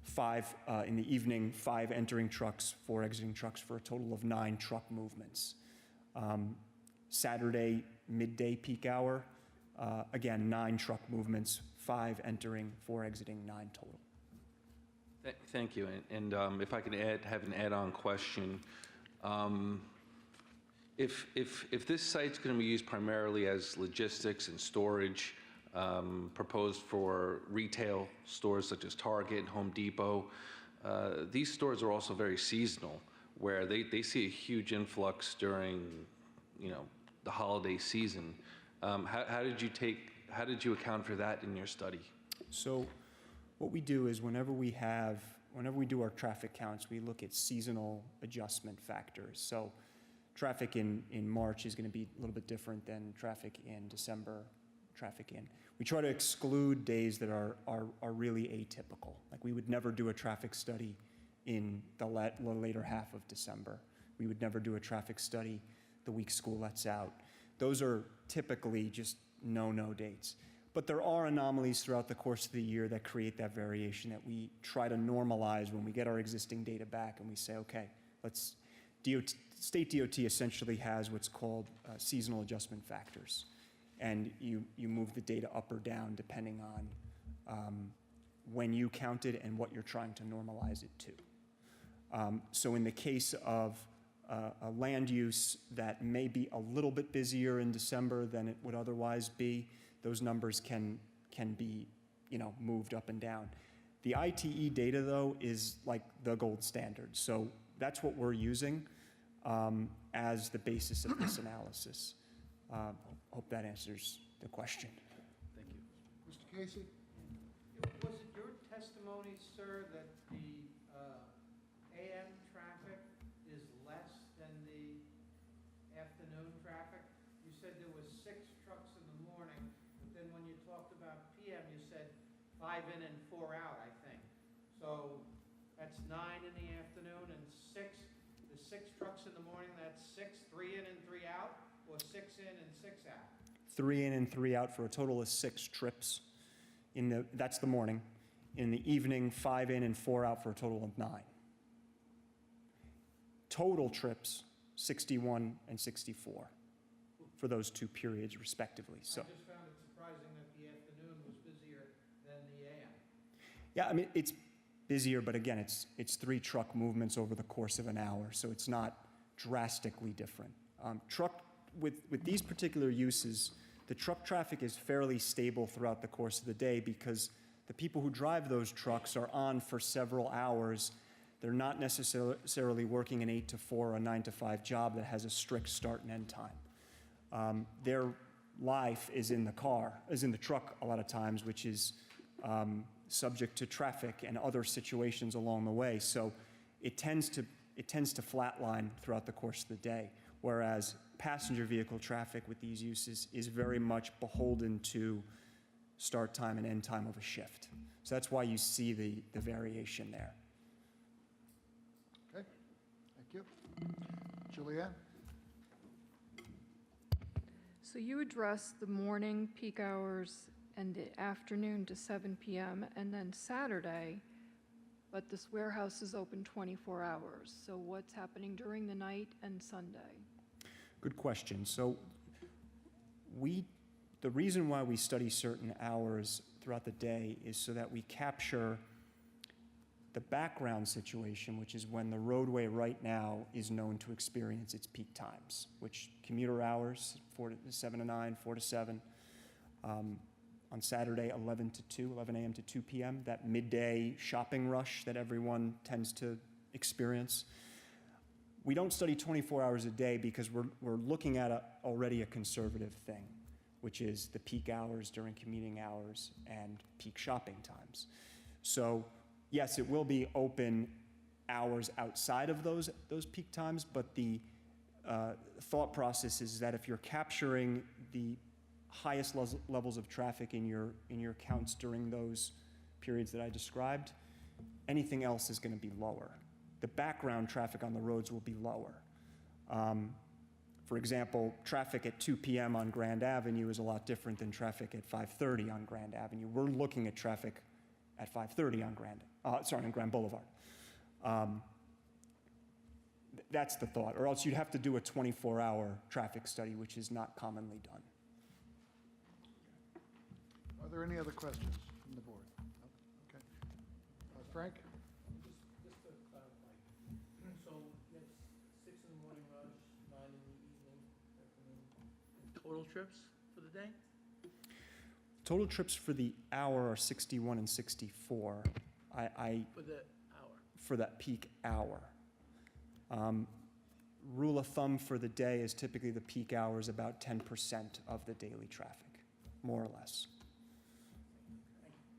5 in the evening, 5 entering trucks, 4 exiting trucks, for a total of 9 truck movements. Saturday midday peak hour, again, 9 truck movements, 5 entering, 4 exiting, 9 total. Thank you. And if I can have an add-on question, if this site's going to be used primarily as logistics and storage, proposed for retail stores such as Target and Home Depot, these stores are also very seasonal, where they see a huge influx during, the holiday season. How did you account for that in your study? So What we do is whenever we do our traffic counts, we look at seasonal adjustment factors. So traffic in March is going to be a little bit different than traffic in December, traffic in. We try to exclude days that are really atypical. Like we would never do a traffic study in the later half of December. We would never do a traffic study the week school lets out. Those are typically just no-no dates. But there are anomalies throughout the course of the year that create that variation that we try to normalize when we get our existing data back and we say, okay, State DOT essentially has what's called seasonal adjustment factors. And you move the data up or down depending on when you counted and what you're trying to normalize it to. So in the case of a land use that may be a little bit busier in December than it would otherwise be, those numbers can be, moved up and down. The ITE data, though, is like the gold standard. So that's what we're using as the basis of this analysis. Hope that answers the question. Thank you. Mr. Casey? Was it your testimony, sir, that the AM traffic is less than the afternoon traffic? You said there was 6 trucks in the morning, but then when you talked about PM, you said 5 in and 4 out, I think. So that's 9 in the afternoon and 6. The 6 trucks in the morning, that's 6, 3 in and 3 out, or 6 in and 6 out? 3 in and 3 out for a total of 6 trips. That's the morning. In the evening, 5 in and 4 out for a total of 9. Total trips, 61 and 64 for those 2 periods respectively. So. I just found it surprising that the afternoon was busier than the AM. Yeah, I mean, it's busier, but again, it's 3 truck movements over the course of an hour, so it's not drastically different. With these particular uses, the truck traffic is fairly stable throughout the course of the day because the people who drive those trucks are on for several hours. They're not necessarily working an 8 to 4 or a 9 to 5 job that has a strict start and end time. Their life is in the truck a lot of times, which is subject to traffic and other situations along the way. So it tends to flatline throughout the course of the day, whereas passenger vehicle traffic with these uses is very much beholden to start time and end time of a shift. So that's why you see the variation there. Okay, thank you. Julianne? So you addressed the morning peak hours and the afternoon to 7 p.m. and then Saturday, but this warehouse is open 24 hours. So what's happening during the night and Sunday? Good question. So the reason why we study certain hours throughout the day is so that we capture the background situation, which is when the roadway right now is known to experience its peak times, which commuter hours, 7 to 9, 4 to 7. On Saturday, 11 a.m. to 2 p.m., that midday shopping rush that everyone tends to experience. We don't study 24 hours a day because we're looking at already a conservative thing, which is the peak hours during commuting hours and peak shopping times. So yes, it will be open hours outside of those peak times, but the thought process is that if you're capturing the highest levels of traffic in your counts during those periods that I described, anything else is going to be lower. The background traffic on the roads will be lower. For example, traffic at 2 p.m. on Grand Avenue is a lot different than traffic at 5:30 on Grand Avenue. We're looking at traffic at 5:30 on Grand Boulevard. That's the thought, or else you'd have to do a 24-hour traffic study, which is not commonly done. Are there any other questions from the board? No? Okay. Frank? Just to clarify, so it's 6 in the morning rush, 9 in the evening, afternoon. And total trips for the day? Total trips for the hour are 61 and 64. For the hour? For that peak hour. Rule of thumb for the day is typically the peak hour is about 10% of the daily traffic, more or less.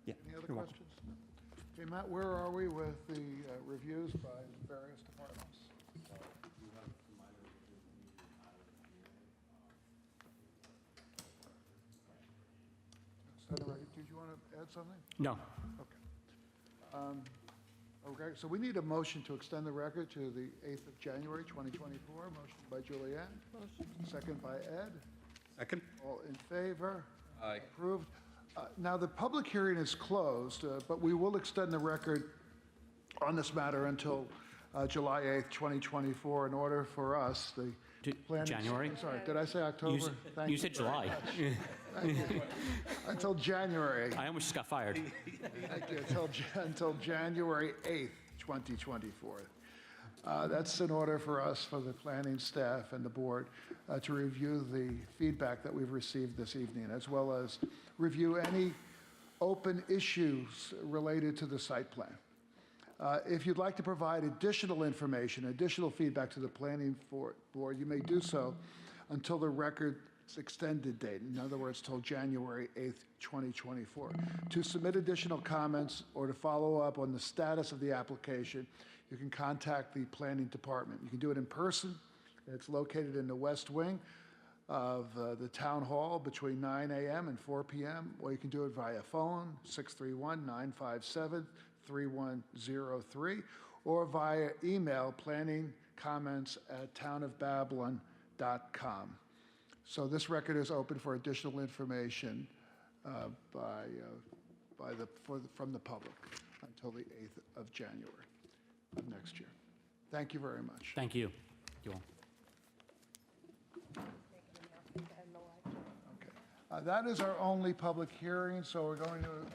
Yeah. Any other you're welcome. questions? Okay, Matt, where are we with the reviews by various departments? Did you want to add something? No. Okay, so we need a motion to extend the record to the 8th of January, 2024. Motion by Julianne. Motion. Second by Ed. Second? All in favor? Aye. Approved. Now, the public hearing is closed, but we will extend the record on this matter until July 8th, 2024, in order for us, the planning... January? I'm sorry, did I say October? Thank You said July. Thank you. Until January. I almost just got fired. Thank you. Until January 8th, 2024. That's in order for us, for the planning staff and the board, to review the feedback that we've received this evening, as well as review any open issues related to the site plan. If you'd like to provide additional information, additional feedback to the planning board, you may do so until the record's extended date, in other words, till January 8th, 2024. To submit additional comments or to follow up on the status of the application, you can contact the planning department. You can do it in person. It's located in the west wing of the town hall between 9 a.m. and 4 p.m., or you can do it via phone, 631-957-3103, or via email, planningcomments@townofbabylon.com. So this record is open for additional information from the public until the 8th of January of next year. Thank you very much. Thank you. You all. Okay. That is our only public hearing, so we're going to end